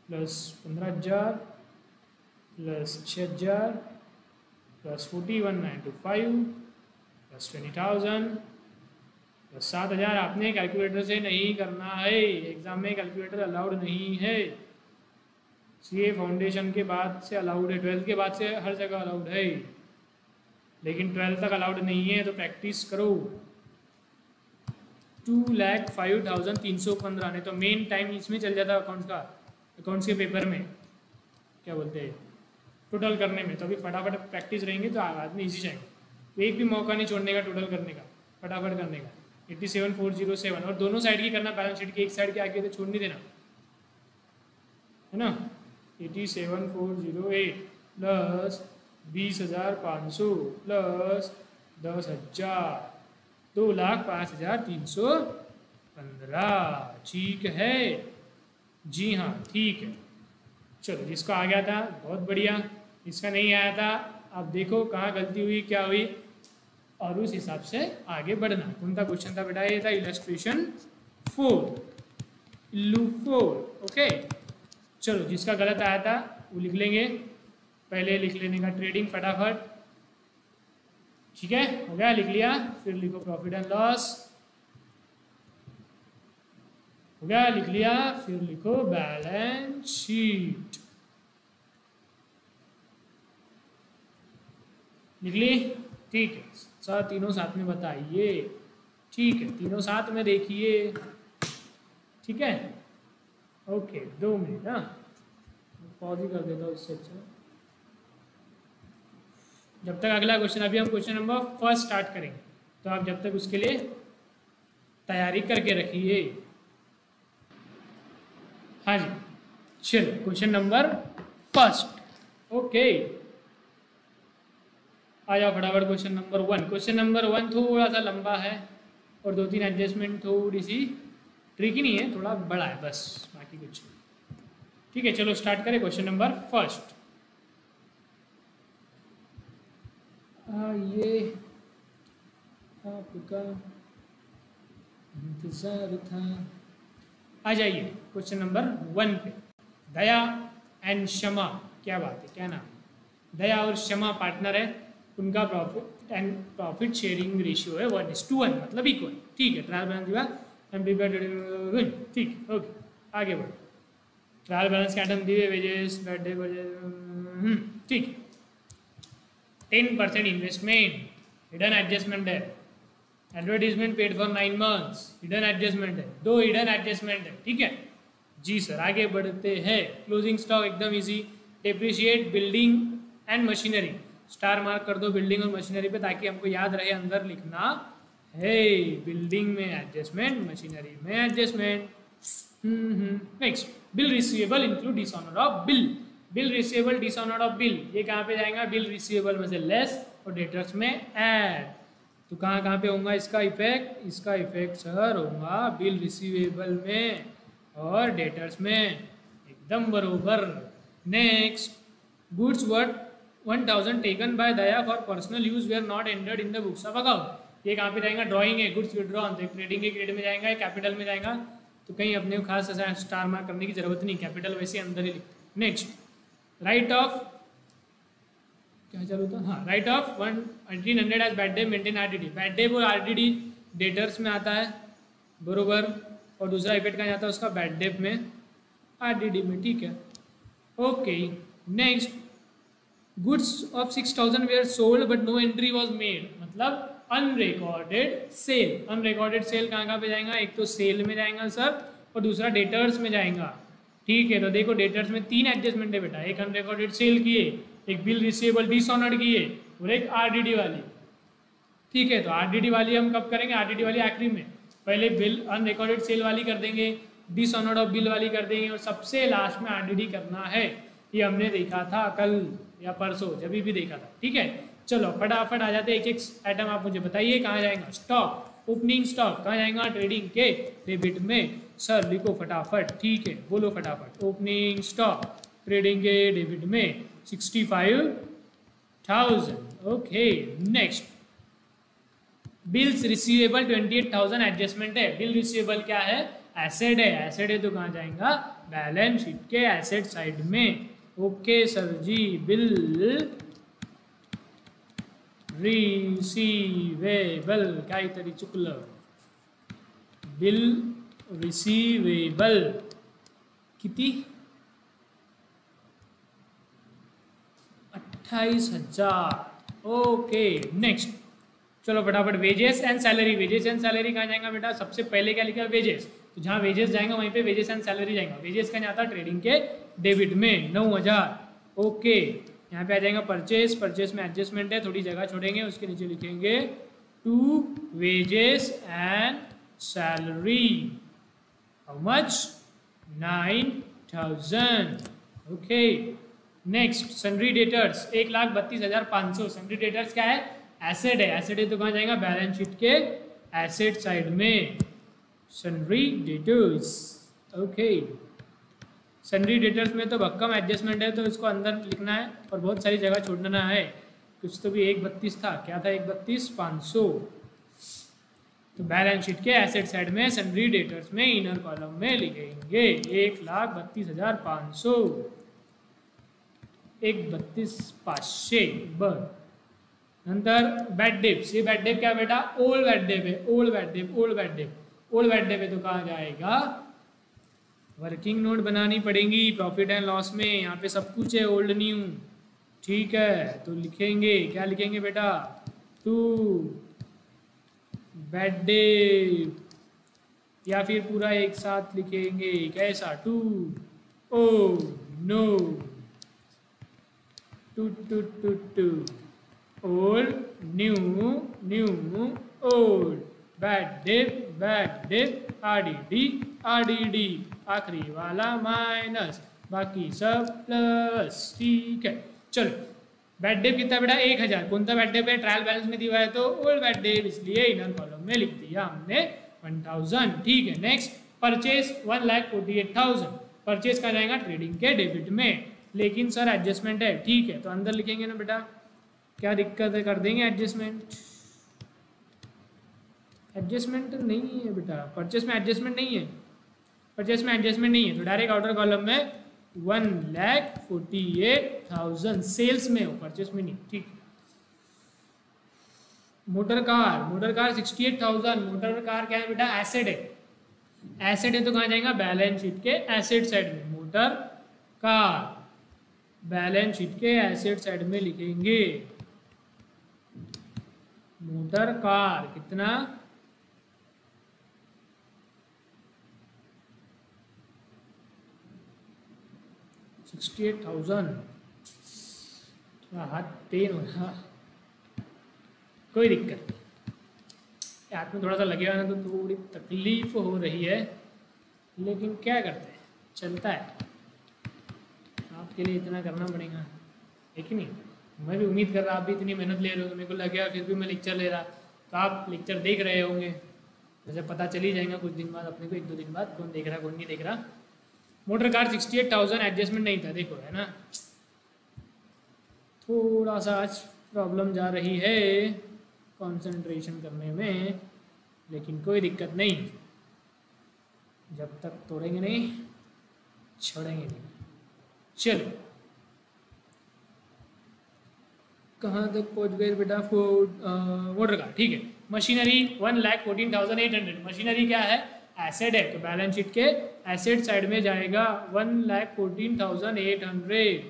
plus 15,000 plus 6,000 plus 41,925 plus 20,000 plus 7,000। आपने कैलकुलेटर से नहीं करना है, एग्जाम में कैलकुलेटर अलाउड नहीं है। सीए फाउंडेशन के बाद से अलाउड है, 12th के बाद से हर जगह अलाउड है, लेकिन 12th तक अलाउड नहीं है, तो प्रैक्टिस करो। 2,05,315, नहीं तो मेन टाइम इसमें चल जाता है अकाउंट्स का, अकाउंट्स के पेपर में क्या बोलते हैं टोटल करने में। तो अभी फटाफट प्रैक्टिस रहेंगे तो आदमी इजी जाएंगे। तो एक भी मौका नहीं छोड़ने का टोटल करने का, फटाफट करने का। 87,407 और दोनों साइड की करना, बैलेंस शीट की एक साइड के आगे तो छोड़ नहीं देना, है ना। 87,408 प्लस 20,500 प्लस 10,000, 2,05,315। ठीक है जी हाँ, ठीक है। चलो जिसको आ गया था बहुत बढ़िया, जिसका नहीं आया था अब देखो कहाँ गलती हुई, क्या हुई, और उस हिसाब से आगे बढ़ना। कौन सा क्वेश्चन था बेटा, ये था इलस्ट्रेशन 4, इल्लू 4। ओके, चलो जिसका गलत आया था वो लिख लेंगे, पहले लिख लेने का ट्रेडिंग फटाफट। ठीक है, हो गया, लिख लिया। फिर लिखो प्रॉफिट एंड लॉस, हो गया, लिख लिया। फिर लिखो बैलेंस शीट, लिख ली। ठीक है सर, तीनों साथ में बताइए। ठीक है, तीनों साथ में देखिए। ठीक है, ओके 2 मिनट, हाँ पॉज ही कर देता हूँ, इससे अच्छा। जब तक अगला क्वेश्चन, अभी हम क्वेश्चन नंबर 1 स्टार्ट करेंगे, तो आप जब तक उसके लिए तैयारी करके रखिए। हाँ जी, चलो क्वेश्चन नंबर 1। ओके, आ जाओ फटाफट क्वेश्चन नंबर 1। क्वेश्चन नंबर 1 थोड़ा सा लंबा है और 2-3 एडजस्टमेंट थोड़ी सी ट्रिकी नहीं है, थोड़ा बड़ा है बस, बाकी कुछ नहीं। ठीक है, चलो स्टार्ट करें। क्वेश्चन नंबर फर्स्ट, ये आपका इंतजार था। आ जाइए क्वेश्चन नंबर 1 पे। दया एंड क्षमा, क्या बात है, क्या नाम? दया और क्षमा पार्टनर है, उनका प्रॉफिट शेयरिंग रेशियो है 1:1, मतलब इक्वल। ठीक है, ट्रायल बैलेंस दिया, ठीक है, ओके आगे बढ़ो। ट्रायल बैलेंस के आइटम दिए, वेजेस, बर्थडे, ठीक है। 10% इन्वेस्टमेंट, हिडन एडजस्टमेंट है। Advertisement paid for 9 months, hidden adjustment है, 2 हिडन एडजस्टमेंट है। ठीक है जी सर, आगे बढ़ते हैं। क्लोजिंग स्टॉक एकदम easy. Depreciate building and machinery, star mark कर दो बिल्डिंग और मशीनरी पे, ताकि हमको याद रहे अंदर लिखना है। बिल्डिंग में एडजस्टमेंट, मशीनरी में adjustment. Next, bill receivable include dishonour of bill. Bill receivable dishonour of bill, ये कहाँ पे जाएगा? बिल रिसीवेबल में से लेस और डेटर्स में ऐड। तो कहाँ पे होगा इसका इफेक्ट? इसका इफेक्ट सर होगा बिल रिसीवेबल में और डेटर्स में, एकदम बरोबर। Next, goods worth 1000 taken by Daya for personal use were not entered in the books of account. ये कहाँ पे जाएगा? ड्राइंग है, गुड्स विड्रॉन, तो ट्रेडिंग के क्रेडिट में जाएगा, या कैपिटल में जाएगा। तो कहीं अपने को खास ऐसा स्टार मार्क करने की जरूरत नहीं, कैपिटल वैसे अंदर ही लिखते। नेक्स्ट, राइट ऑफ, क्या चालू था? हाँ, write off 1800 as bad debt maintain RDD. Bad debt और आरडीडी डेटर्स में आता है, बरोबर। और दूसरा इफेक्ट कहाँ जाता है उसका? बैड डेब में, आरडीडी में। ठीक है, okay. Next, goods of 6000 were sold but no entry was made, मतलब अनरिकॉर्डेड सेल। अनरिकॉर्डेड सेल कहाँ पे जाएगा? एक तो सेल में जाएगा सर, और दूसरा डेटर्स में जाएगा। ठीक है, तो देखो डेटर्स में 3 एडजस्टमेंट है बेटा, एक अनरिकॉर्डेड सेल की है, एक बिल रिसीवेबल डिसऑनर्ड की है, और एक आरडीडी वाली। ठीक है, तो आरडीडी वाली हम कब करेंगे? आरडीडी वाली आखिरी में। पहले बिल अनरिकॉर्डेड सेल वाली कर देंगे, डिसऑनर्ड ऑफ बिल वाली कर देंगे, और सबसे लास्ट में आरडीडी करना है। ये हमने देखा था कल या परसों, जब भी देखा था। ठीक है, चलो फटाफट आ जाते हैं, एक एक आइटम आप मुझे बताइए कहाँ जाएगा। स्टॉक, ओपनिंग स्टॉक कहाँ जाएगा? ट्रेडिंग के डेबिट में। सर लिखो फटाफट, ठीक है, बोलो फटाफट। ओपनिंग स्टॉक ट्रेडिंग के डेबिट में 65,000। Okay, next, bills receivable 28,000 adjustment है। बिल रिसीवेबल क्या है? एसेट है। एसेट है तो कहाँ जाएगा? बैलेंस शीट के एसेट साइड में। ओके सर जी, बिल रिसीवेबल काहीतरी चुकलं। बिल रिसीवेबल किती? 28,000। ओके, नेक्स्ट, चलो फटाफट। Wages and salary. Wages and salary कहाँ जाएगा बेटा? सबसे पहले क्या लिखा है? वेजेस। तो जहाँ वेजेस जाएंगे वहीं पे वेजेस एंड सैलरी जाएगा। वेजेस कहाँ जाता है? ट्रेडिंग के डेबिट में 9,000। ओके, यहाँ पे आ जाएगा परचेस। परचेस में एडजस्टमेंट है, थोड़ी जगह छोड़ेंगे, उसके नीचे लिखेंगे to wages and salary. How much? 9,000। Okay, next, sundry debtors 1,32,500। Sundry debtors क्या है? एसेट है। एसेट है तो कहाँ जाएगा? बैलेंस शीट के एसेट साइड में, sundry debtors. Okay, sundry debtors में तो भक्कम एडजस्टमेंट है, तो इसको अंदर लिखना है और बहुत सारी जगह छोड़ना है। कुछ तो भी 1,32 था, क्या था? 1,32,500। तो बैलेंस शीट के एसेट साइड में सन्ड्री डेटर्स में इनर कॉलम में लिखेंगे 1,32,500। 1,32,500 बर। नंतर बॅड डेब्स। ये बॅड डेब क्या बेटा? ओल्ड बॅड डेब है। Old bad debt, old bad debt, old bad debt है तो कहाँ जाएगा? वर्किंग नोट बनानी पड़ेगी प्रॉफिट एंड लॉस में। यहाँ पे सब कुछ है ओल्ड न्यू। ठीक है, तो लिखेंगे, क्या लिखेंगे बेटा? टू बैड डेब, या फिर पूरा एक साथ लिखेंगे कैसा? To oh no, to to to to, old new, new old, bad debt, RDD RDD, आखिरी वाला माइनस, बाकी सब प्लस। ठीक है, चलो बैड डेप कितना बेटा 1000, कौन सा बैड डेप है ट्रायल बैलेंस में दिया है तो ओल्ड बैड डेप, इसलिए इनर कॉलम में लिख दिया हमने 1000। ठीक है नेक्स्ट परचेज 1,48,000, परचेज का जाएगा ट्रेडिंग के डेबिट में, लेकिन सर एडजस्टमेंट है। ठीक है तो अंदर लिखेंगे ना बेटा, क्या दिक्कत है, कर देंगे एडजस्टमेंट। एडजस्टमेंट नहीं है बेटा, परचेज में एडजस्टमेंट नहीं है, परचेज में एडजस्टमेंट नहीं है तो डायरेक्ट आउटर कॉलम में 1,48,000 सेल्स में हो, परचेज में नहीं। ठीक मोटर कार 68,000, मोटर कार क्या है बेटा एसेट है, एसेट है तो कहाँ जाएगा बैलेंस शीट के एसेट साइड में, मोटर कार बैलेंस शीट के एसेट साइड में लिखेंगे। मोटर कार कितना 68,000, थोड़ा हाथ पेन हो रहा, कोई दिक्कत नहीं, हाथ में थोड़ा सा लगेगा ना तो थोड़ी तकलीफ हो रही है, लेकिन क्या करते हैं चलता है, आपके लिए इतना करना पड़ेगा है कि नहीं। मैं भी उम्मीद कर रहा आप भी इतनी मेहनत ले रहे हो, तो मेरे को लग गया फिर भी मैं लेक्चर ले रहा, तो आप लेक्चर देख रहे होंगे, वैसे पता चल ही जाएगा कुछ दिन बाद अपने को, 1-2 दिन बाद कौन देख रहा कौन नहीं देख रहा। मोटर कार 68,000 एडजस्टमेंट नहीं था, देखो है ना, थोड़ा सा आज प्रॉब्लम जा रही है कंसंट्रेशन करने में, लेकिन कोई दिक्कत नहीं, जब तक तोड़ेंगे नहीं छोड़ेंगे नहीं। चलो कहाँ तक पहुँच गए बेटा, मोटर कार। ठीक है मशीनरी 1,14,800, मशीनरी क्या है एसेट है तो बैलेंस शीट के एसेट साइड में जाएगा 1,14,800,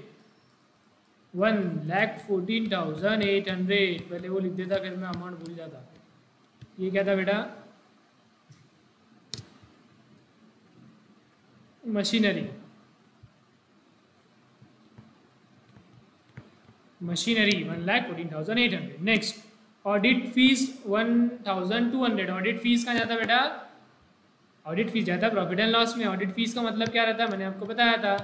1,14,800, पहले वो लिख देता फिर मैं अमाउंट भूल जाता। ये क्या था बेटा machinery 1,14,800। Next audit fees 1,200, audit fees का जाता बेटा, ऑडिट फीस जाता प्रॉफिट एंड लॉस में। ऑडिट फीस का मतलब क्या रहता है मैंने आपको बताया था,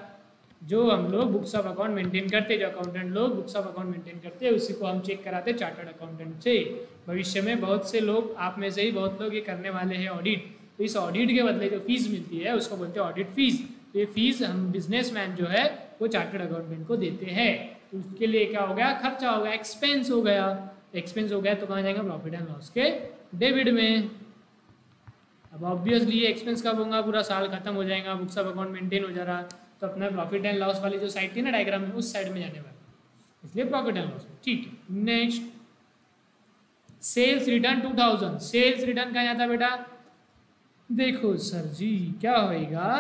जो हम लोग बुक्स ऑफ अकाउंट मेंटेन करते, जो अकाउंटेंट लोग बुक्स ऑफ अकाउंट मेंटेन करते हैं उसी को हम चेक कराते चार्टर्ड अकाउंटेंट से। भविष्य में बहुत से लोग, आप में से ही बहुत लोग ये करने वाले हैं ऑडिट, तो इस ऑडिट के बदले जो फीस मिलती है उसको बोलते हैं ऑडिट फीस। तो ये फीस हम बिजनेसमैन जो है वो चार्टर्ड अकाउंटेंट को देते हैं, तो उसके लिए क्या हो गया खर्चा हो गया, एक्सपेंस हो गया, एक्सपेंस हो गया तो कहाँ जाएगा प्रॉफिट एंड लॉस के डेबिट में। अब ऑब्वियसली ये एक्सपेंस कब होगा, पूरा साल खत्म हो जाएगा, बुक्स ऑफ अकाउंट मेंटेन हो जा रहा, तो अपना प्रॉफिट एंड लॉस वाली जो साइड थी ना डायग्राम में उस साइड में जाने वाला, इसलिए प्रॉफिट एंड लॉस में। ठीक है next sales return 2,000, sales return कहाँ जाता बेटा, देखो सर जी क्या होएगा,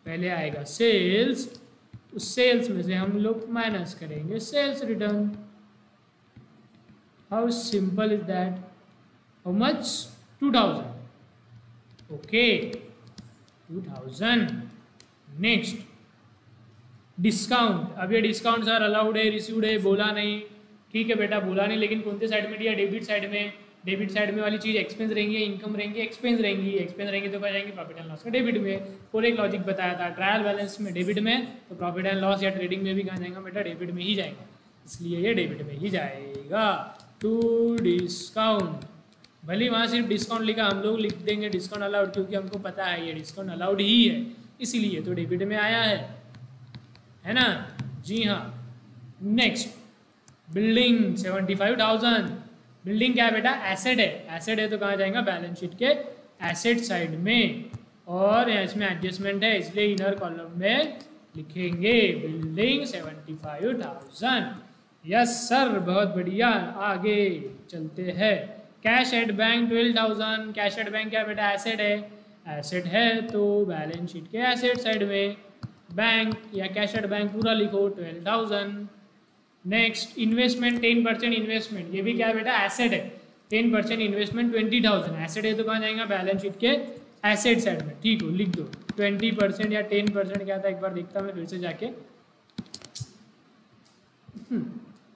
पहले आएगा सेल्स, उस सेल्स में से हम लोग माइनस करेंगे sales return. How simple is that, how much 2,000, okay 2,000। Next discount, अब ये डिस्काउंट सर अलाउड है रिसीव्ड है बोला नहीं, ठीक है बेटा बोला नहीं, लेकिन कौन से साइड में दिया डेबिट साइड में, डेबिट साइड में वाली चीज़ एक्सपेंस रहेंगी, इनकम रहेंगी, एक्सपेंस रहेंगी, एक्सपेंस रहेंगी तो क्या जाएंगे प्रॉफिट एंड लॉस का डेबिट में। और एक लॉजिक बताया था ट्रायल बैलेंस में डेबिट में, तो प्रॉफिट एंड लॉस या ट्रेडिंग में भी कहाँ जाएगा बेटा डेबिट में ही जाएगा, इसलिए ये डेबिट में ही जाएगा। टू डिस्काउंट, भले वहाँ सिर्फ डिस्काउंट लिखा, हम लोग लिख देंगे डिस्काउंट अलाउड, क्योंकि हमको पता है ये डिस्काउंट अलाउड ही है, इसीलिए तो डेबिट में आया है ना, जी हाँ। नेक्स्ट बिल्डिंग 75,000, बिल्डिंग क्या है बेटा एसेट है, एसेट है तो कहाँ जाएगा बैलेंस शीट के एसेट साइड में, और इसमें एडजस्टमेंट है इसलिए इनर कॉलम में लिखेंगे बिल्डिंग 75,000। यस सर बहुत बढ़िया, आगे चलते हैं। Cash at bank 12,000, cash at bank क्या बेटा एसेट है, एसेट है तो बैलेंस शीट के एसेट साइड में बैंक या कैश एट बैंक पूरा लिखो 12,000। नेक्स्ट इन्वेस्टमेंट 10% इन्वेस्टमेंट, ये भी क्या बेटा एसेट है, 10% इन्वेस्टमेंट 20,000, एसेट है तो कहाँ जाएगा बैलेंस शीट के एसेट साइड में, ठीक हो लिख दो। 20% या 10% क्या था एक बार देखता मैं फिर से जाके,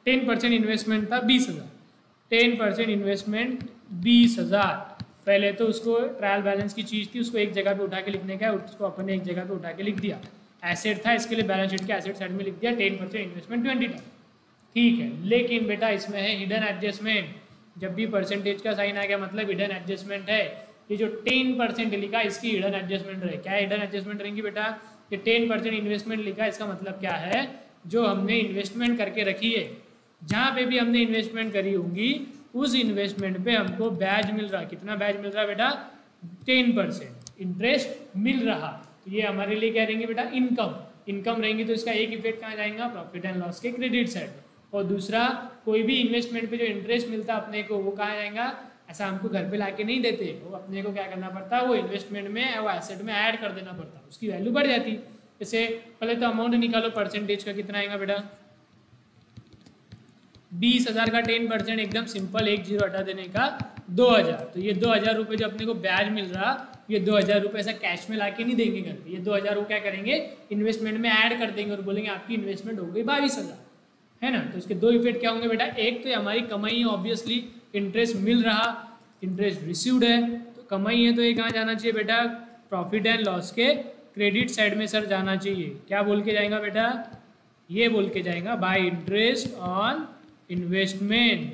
10% इन्वेस्टमेंट था 20,000, 10% इन्वेस्टमेंट 20,000, पहले तो उसको ट्रायल बैलेंस की चीज़ थी उसको एक जगह पे उठा के लिखने का, उसको अपने एक जगह पे उठा के लिख दिया, एसेट था इसके लिए बैलेंस शीट के एसेट साइड में लिख दिया 10% इन्वेस्टमेंट 20,000। ठीक है, लेकिन बेटा इसमें है हिडन एडजस्टमेंट। जब भी परसेंटेज का साइन आ गया मतलब हिडन एडजस्टमेंट है। ये जो 10% लिखा इसकी हिडन एडजस्टमेंट रहे। क्या हिडन एडजस्टमेंट रहेंगी बेटा? ये 10% इन्वेस्टमेंट लिखा, इसका मतलब क्या है? जो हमने इन्वेस्टमेंट करके रखी है, जहाँ पे भी हमने इन्वेस्टमेंट करी होंगी उस इन्वेस्टमेंट पे हमको ब्याज मिल रहा। कितना ब्याज मिल रहा बेटा? 10% इंटरेस्ट मिल रहा। तो ये हमारे लिए क्या रहेंगे बेटा? इनकम। इनकम रहेंगी तो इसका एक इफेक्ट कहाँ जाएगा? प्रॉफिट एंड लॉस के क्रेडिट साइड। और दूसरा, कोई भी इन्वेस्टमेंट पे जो इंटरेस्ट मिलता है अपने को, वो कहाँ जाएगा? ऐसा हमको घर पे लाके नहीं देते, वो अपने को क्या करना पड़ता है? वो इन्वेस्टमेंट में, वो एसेट में ऐड कर देना पड़ता है, उसकी वैल्यू बढ़ जाती। जैसे पहले तो अमाउंट निकालो परसेंटेज का, कितना आएगा बेटा? 20,000 का 10% एकदम सिंपल, एक जीरो हटा देने का 2,000। तो ये 2,000 रुपये जो अपने को ब्याज मिल रहा, ये 2,000 रुपये ऐसा कैश में लाके नहीं देंगे घर पे। ये 2,000 रुपये क्या करेंगे? इन्वेस्टमेंट में ऐड कर देंगे और बोलेंगे आपकी इन्वेस्टमेंट हो गई 22,000, है ना। तो इसके दो इफेक्ट क्या होंगे बेटा? एक तो हमारी कमाई है, ऑब्वियसली इंटरेस्ट मिल रहा, इंटरेस्ट रिसीव्ड है, तो कमाई है, तो ये कहाँ जाना चाहिए बेटा? प्रॉफिट एंड लॉस के क्रेडिट साइड में सर जाना चाहिए। क्या बोल के जाएगा बेटा? ये बोल के जाएगा बाय इंटरेस्ट ऑन इन्वेस्टमेंट,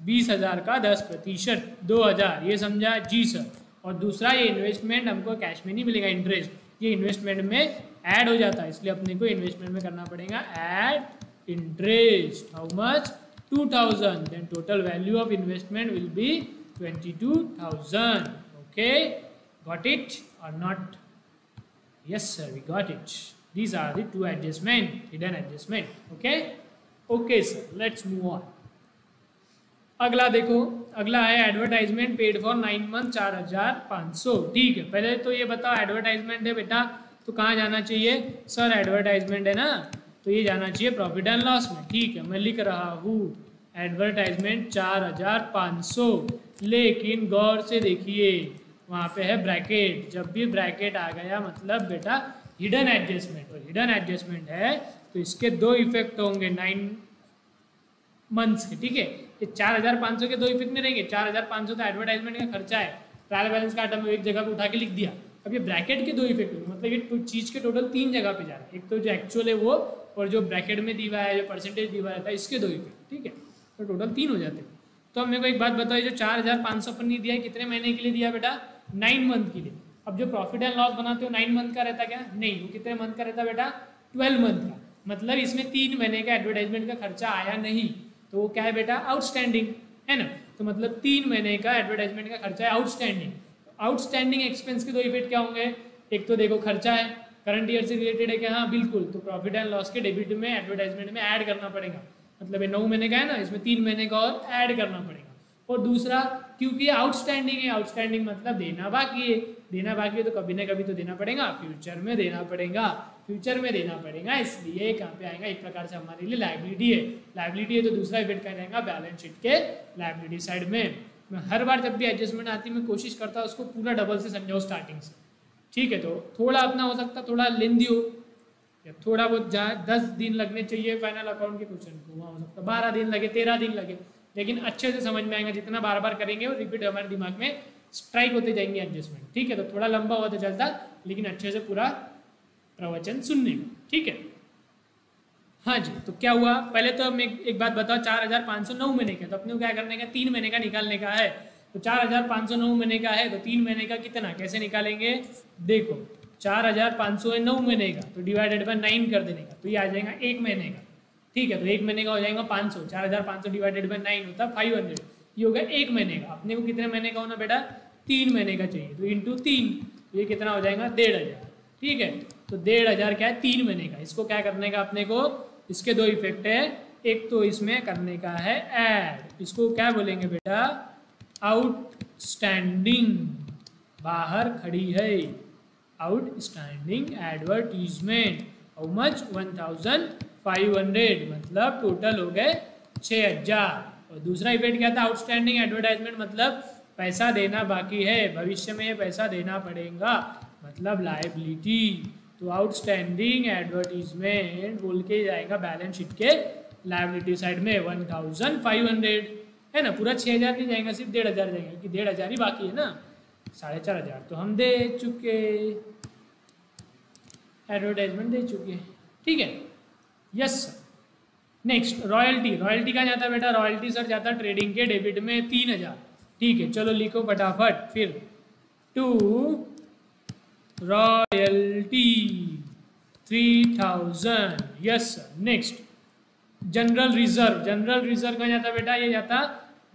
20,000 का 10%, 2,000, ये समझा? जी सर। और दूसरा, ये इन्वेस्टमेंट हमको कैश में नहीं मिलेगा, इंटरेस्ट ये इन्वेस्टमेंट में ऐड हो जाता है, इसलिए अपने को इन्वेस्टमेंट में करना पड़ेगा add interest. How much? 2,000। Then total value of investment will be 22,000। Okay, got it और not? Yes sir, we got it. These are the two adjustment, hidden adjustment. Okay? Okay sir, let's move on. अगला देखो, अगला है advertisement paid for 9 month 4,500। ठीक है, पहले तो ये बताओ एडवर्टाइजमेंट है बेटा तो कहाँ जाना चाहिए? सर एडवर्टाइजमेंट है ना, तो ये जाना चाहिए प्रॉफिट एंड लॉस में। ठीक है, मैं लिख रहा हूँ एडवर्टाइजमेंट 4,500, लेकिन गौर से देखिए वहाँ पे है ब्रैकेट। जब भी ब्रैकेट आ गया मतलब बेटा हिडन एडजस्टमेंट, और हिडन एडजस्टमेंट है तो इसके दो इफेक्ट होंगे 9 मंथ्स के। ठीक है, ये 4,500 के दो इफेक्ट नहीं रहेंगे। 4,500 तो एडवर्टाइजमेंट का खर्चा है, ट्रायल बैलेंस का आइटम एक जगह पे उठा के लिख दिया। अब ये ब्रैकेट के दो इफेक्ट होंगे, मतलब ये चीज़ के टोटल 3 जगह पे जा रहा है। एक तो जो एक्चुअल है वो, और जो ब्रैकेट में दिया है, जो परसेंटेज दिया रहता है, इसके दो इफेक्ट। ठीक है, तो टोटल 3 हो जाते हैं। तो मेरे को एक बात बताओ, जो 4,500 पर नहीं दिया है, कितने महीने के लिए दिया बेटा? 9 मंथ के लिए। अब जो प्रॉफिट एंड लॉस बनाते हो 9 मंथ का रहता क्या? नहीं, वो कितने मंथ का रहता बेटा? 12 मंथ का। मतलब इसमें 3 महीने का एडवर्टाइजमेंट का खर्चा आया नहीं, तो वो क्या है बेटा? आउटस्टैंडिंग, है ना। तो मतलब 3 महीने का एडवर्टाइजमेंट का खर्चा है आउटस्टैंडिंग। आउटस्टैंडिंग एक्सपेंस के दो इफेक्ट क्या होंगे? एक तो देखो खर्चा है, करंट ईयर से रिलेटेड है क्या? हाँ बिल्कुल। तो प्रॉफिट एंड लॉस के डेबिट में एडवर्टाइजमेंट में ऐड करना पड़ेगा, मतलब ये 9 महीने का है ना, इसमें 3 महीने का और ऐड करना पड़ेगा। और दूसरा, क्योंकि आउटस्टैंडिंग है, आउटस्टैंडिंग मतलब देना बाकी है, देना बाकी है तो कभी ना कभी तो देना पड़ेगा, फ्यूचर में देना पड़ेगा, फ्यूचर में देना पड़ेगा, इसलिए कहाँ पे आएगा? एक प्रकार से हमारे लिए लायबिलिटी है। लायबिलिटी है तो दूसरा इफेक्ट क्या रहेगा? बैलेंस शीट के लायबिलिटी साइड में। मैं हर बार जब भी एडजस्टमेंट आती है मैं कोशिश करता हूँ उसको पूरा डबल से समझाओ स्टार्टिंग से। ठीक है, तो थोड़ा अपना हो सकता थोड़ा लेंदी हो, या थोड़ा बहुत 10 दिन लगने चाहिए फाइनल अकाउंट के क्वेश्चन को, वहाँ हो सकता 12 दिन लगे, 13 दिन लगे, लेकिन अच्छे से समझ में आएगा। जितना बार बार करेंगे वो रिपीट हमारे दिमाग में स्ट्राइक होते जाएंगे एडजस्टमेंट। ठीक है, तो थोड़ा लंबा हुआ तो चलता, लेकिन अच्छे से पूरा प्रवचन सुनने का। ठीक है, हाँ जी। तो क्या हुआ, पहले तो हम एक बात बताओ, 4,500 9 महीने का, तो अपने को क्या करने का? 3 महीने का निकालने का है। तो 4,500 9 महीने का है, तो 3 महीने का कितना कैसे निकालेंगे? देखो 4,500 है 9 महीने का, तो डिवाइडेड बाय 9 कर देने का, तो ये आ जाएगा 1 महीने का। ठीक है, तो 1 महीने का हो जाएगा 500, 4,500 डिवाइडेड बाय 9 होता है 500, ये हो गया 1 महीने का। अपने को कितने महीने का होना बेटा? 3 महीने का चाहिए, तो इंटू 3, ये कितना हो जाएगा? 1,500। ठीक है, तो 1,500 क्या है? 3 महीने का। इसको क्या करने का अपने को? इसके दो इफेक्ट है, एक तो इसमें करने का है ऐड, इसको क्या बोलेंगे बेटा? आउटस्टैंडिंग, बाहर खड़ी है, आउटस्टैंडिंग एडवर्टीजमेंट। How much? 1,500, मतलब टोटल हो गए 6,000। और दूसरा इफेक्ट क्या था? आउटस्टैंडिंग एडवर्टाइजमेंट मतलब पैसा देना बाकी है, भविष्य में ये पैसा देना पड़ेगा, मतलब लायबिलिटी। तो आउटस्टैंडिंग एडवर्टीजमेंट बोल के जाएगा बैलेंस शीट के लायबिलिटी साइड में 1,500, है ना। पूरा 6,000 नहीं जाएगा, सिर्फ 1,500 जाएगा, क्योंकि 1,500 ही बाकी है ना। 4,500 तो हम दे चुके, एडवर्टाइजमेंट दे चुके। ठीक है, yes sir. Next royalty, royalty कहाँ जाता है बेटा, रॉयल्टी सर जाता है ट्रेडिंग के डेबिट में 3000। ठीक है, चलो लिखो फटाफट फिर, to royalty 3000, yes sir. Next general reserve, general reserve कहाँ जाता है बेटा, ये जाता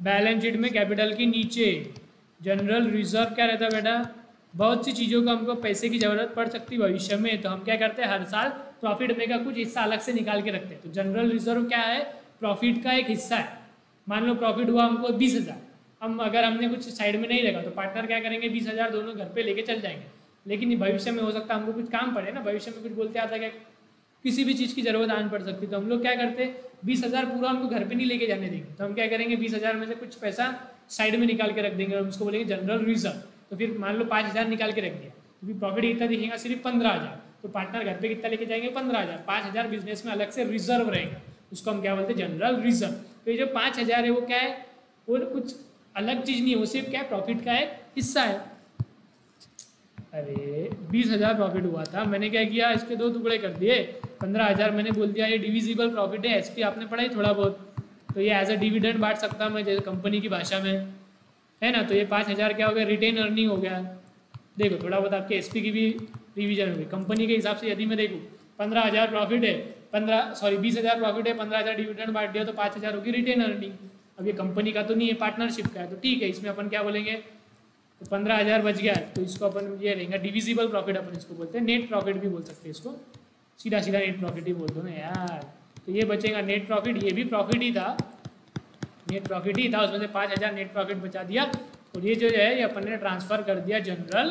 बैलेंस शीट में कैपिटल के नीचे। जनरल रिजर्व क्या रहता है बेटा, बहुत सी चीज़ों को हमको पैसे की ज़रूरत पड़ सकती है भविष्य में, तो हम क्या करते हैं हर साल प्रॉफिट में का कुछ हिस्सा अलग से निकाल के रखते हैं। तो जनरल रिजर्व क्या है, प्रॉफिट का एक हिस्सा है। मान लो प्रॉफिट हुआ हमको 20,000, हम अगर हमने कुछ साइड में नहीं रखा तो पार्टनर क्या करेंगे, 20,000 दोनों घर पे लेके चल जाएंगे। लेकिन भविष्य में हो सकता है हमको कुछ काम पड़े ना, भविष्य में कुछ बोलते आता है किसी भी चीज़ की जरूरत आन पड़ सकती है, तो हम लोग क्या करते हैं 20,000 पूरा हमको घर पे नहीं लेके जाने देंगे, तो हम क्या करेंगे 20,000 में से कुछ पैसा साइड में निकाल के रख देंगे और उसको बोलेंगे जनरल रिजर्व। तो फिर मान लो 5,000 निकाल के रख दिया, तो फिर प्रॉफिट कितना दिखेगा, सिर्फ 15,000। तो पार्टनर घर पे कितना लेके जाएंगे 15,000, 5,000 बिजनेस में अलग से रिजर्व रहेगा, उसको हम क्या बोलते हैं जनरल रिजर्व। तो ये जो 5,000 है वो क्या है, वो कुछ अलग चीज़ नहीं है, वो सिर्फ क्या है प्रॉफिट का एक हिस्सा है। अरे 20,000 प्रॉफिट हुआ था, मैंने क्या किया इसके 2 टुकड़े कर दिए, 15,000 मैंने बोल दिया ये डिविजिबल प्रॉफिट है, एसपी आपने पढ़ा ही थोड़ा बहुत, तो ये एज अ डिविडेंड बांट सकता मैं जैसे कंपनी की भाषा में, है ना। तो ये 5,000 क्या हो गया, रिटेन अर्निंग हो गया। देखो थोड़ा बहुत आपके एसपी की भी रिवीजन होगी। कंपनी के हिसाब से यदि मैं देखूँ 15,000 प्रॉफिट है, 20,000 प्रॉफिट है, 15,000 डिविडेंड बांट दिया तो 5,000 होगी रिटेन अर्निंग। अब ये कंपनी का तो नहीं है, पार्टनरशिप का है, तो ठीक है इसमें अपन क्या बोलेंगे, तो 15,000 बच गया, तो इसको अपन ये रहेंगे डिविजिबल प्रॉफिट, अपन इसको बोलते हैं नेट प्रॉफिट भी बोल सकते हैं इसको, सीधा सीधा नेट प्रॉफिट ही बोल दो ना यार। तो ये बचेगा नेट प्रॉफिट, ये भी प्रॉफिट ही था, नेट प्रॉफिट ही था, उसमें से 5,000 नेट प्रॉफिट बचा दिया, और ये जो है ये अपन ने ट्रांसफर कर दिया जनरल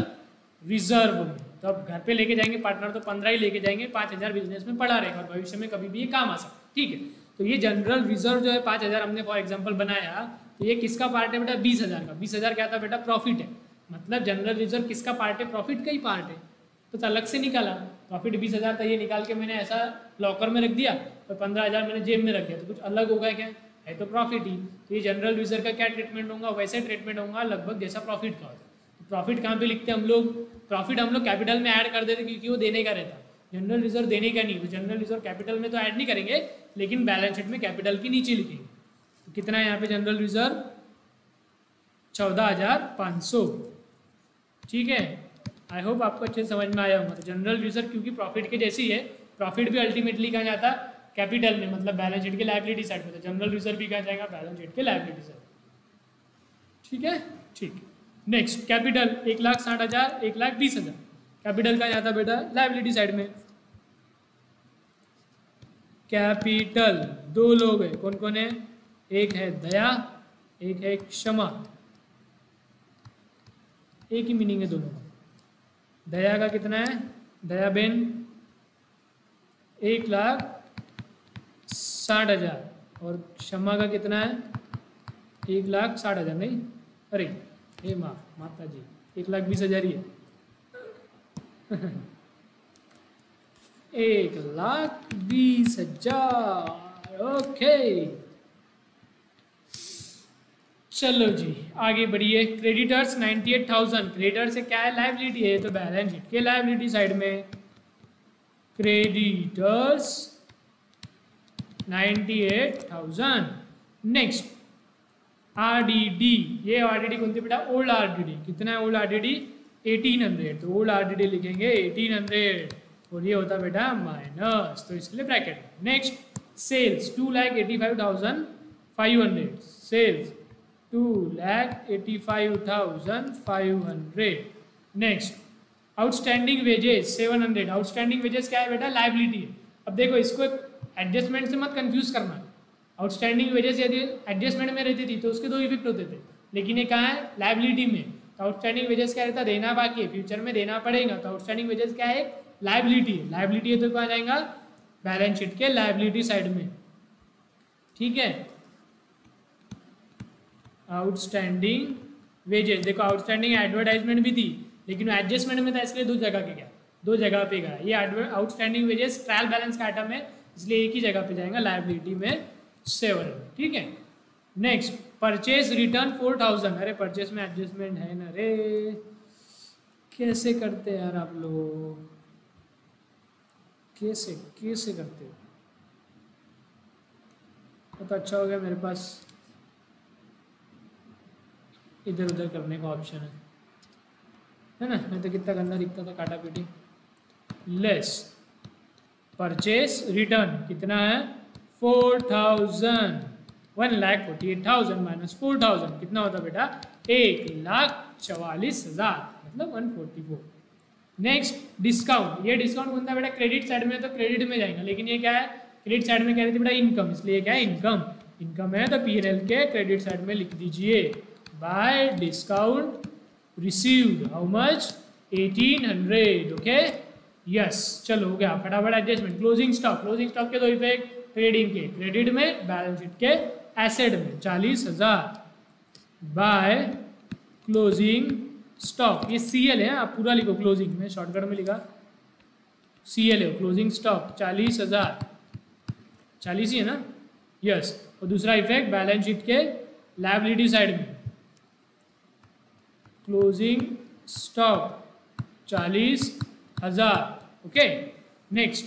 रिजर्व में। तो अब घर पे लेके जाएंगे पार्टनर तो 15 ही लेके जाएंगे, 5,000 बिजनेस में पड़ा रहेगा और भविष्य में कभी भी ये काम आ सकता है। ठीक है, तो ये जनरल रिजर्व जो है 5,000 हमने फॉर एग्जांपल बनाया, तो ये किसका पार्ट है बेटा, 20,000 का। 20,000 क्या था बेटा, प्रॉफिट है, मतलब जनरल रिजर्व किसका पार्ट है, प्रॉफिट का ही पार्ट है, तो अलग से निकाला। प्रॉफिट 20,000 था, ये निकाल के मैंने ऐसा लॉकर में रख दिया, और 15,000 मैंने जेब में रख दिया, तो कुछ अलग होगा क्या, है तो प्रॉफिट ही। तो ये जनरल रिजर्व का क्या ट्रीटमेंट होगा, वैसे ट्रीटमेंट होगा लगभग जैसा प्रॉफिट का होता है। तो प्रॉफिट कहाँ पे लिखते हैं हम लोग, प्रॉफिट हम लोग कैपिटल में ऐड कर देते क्योंकि वो देने का रहता है, जनरल रिजर्व देने का नहीं। तो जनरल रिजर्व कैपिटल में तो ऐड नहीं करेंगे, लेकिन बैलेंस शीट में कैपिटल के नीचे लिखेंगे। तो कितना है यहाँ पे जनरल रिजर्व, 14,500। ठीक है, आई होप आपको अच्छे समझ में आया होगा। तो जनरल रिजर्व क्योंकि प्रॉफिट के जैसी है, प्रॉफिट भी अल्टीमेटली कहाँ जाता है, कैपिटल में, मतलब बैलेंस शीट के लायबिलिटी साइड में, तो जनरल रिजर्व भी कहाँ जाएगा, बैलेंस शीट के लायबिलिटी साइड। ठीक है, ठीक। नेक्स्ट कैपिटल 1,60,000, 1,20,000, कैपिटल कहाँ जाता बेटा, लायबिलिटी साइड में। कैपिटल 2 लोग हैं, कौन कौन है, एक है दया, एक है क्षमा, एक ही मीनिंग है दोनों का। दया का कितना है, दया बेन 1,60,000, और क्षमा का कितना है 1,60,000, नहीं अरे हे माता जी 1,20,000 ही है 1,20,000। ओके चलो जी आगे बढ़िए। क्रेडिटर्स 98,000, क्रेडिटर से क्या है, लायबिलिटी है, तो बैलेंस शीट के लायबिलिटी साइड में क्रेडिटर्स 98,000। नेक्स्ट आरडीडी, ये आरडीडी कौन सी बेटा, ओल्ड आरडीडी, कितना है ओल्ड आरडीडी 1,800, तो ओल्ड आरडीडी लिखेंगे 1,800, और ये होता बेटा माइनस, तो इसके लिए bracket. Next sales 2,85,500, sales 2,85,500। Next outstanding wages 700, outstanding wages क्या है बेटा, लायबिलिटी है। अब देखो इसको एडजस्टमेंट से मत कंफ्यूज करना, आउटस्टैंडिंग वेजेस यदि एडजस्टमेंट में रहती थी तो उसके 2 इफेक्ट होते थे, लेकिन ये कहाँ है, लायबिलिटी में। तो आउटस्टैंडिंग वेजेस क्या रहता है, देना बाकी है, फ्यूचर में देना पड़ेगा, तो आउटस्टैंडिंग वेजेस क्या है, लायबिलिटी है, लायबिलिटी है तो कहाँ जाएगा, बैलेंस शीट के लायबिलिटी साइड में। ठीक है, आउटस्टैंडिंग वेजेस, देखो आउटस्टैंडिंग एडवर्टाइजमेंट भी थी, लेकिन एडजस्टमेंट में था, इसलिए 2 जगह के गया, 2 जगह पे गया। ये आउटस्टैंडिंग वेजेस ट्रायल बैलेंस का आइटम है, इसलिए एक ही जगह पे जाएगा, लायबिलिटी में 7। ठीक है, नेक्स्ट परचेज रिटर्न 4,000, अरे परचेज में एडजस्टमेंट है ना रे, कैसे करते हैं यार आप लोग, कैसे कैसे करते हो, तो अच्छा हो गया मेरे पास इधर उधर करने का ऑप्शन है ना, नहीं तो कितना गंदा दिखता था काटा पीटी। लेस परचेस रिटर्न कितना है 4000, 1,48,000 माइनस 4000 कितना होता बेटा 1,44,000 मतलब 144। नेक्स्ट डिस्काउंट, ये डिस्काउंट कौन था बेटा क्रेडिट साइड में, तो क्रेडिट में जाएगा, लेकिन ये क्या है क्रेडिट साइड में कह रहे थे बेटा इनकम, इसलिए क्या है इनकम, इनकम है तो P&L के क्रेडिट साइड में लिख दीजिए bye discount received how much 1800। Okay yes चलो हो गया फटाफट adjustment. Closing stock, closing stock के दो इफेक्ट, ट्रेडिंग के क्रेडिट में, बैलेंस शीट के एसेट में 40,000 बाय क्लोजिंग स्टॉक, ये CL है आप पूरा लिखो, क्लोजिंग में शॉर्टकट में लिखा CL है, क्लोजिंग स्टॉक 40,000, 40 ही है ना यस। और दूसरा इफेक्ट बैलेंस शीट के लायबिलिटी साइड में closing stock 40,000। Okay next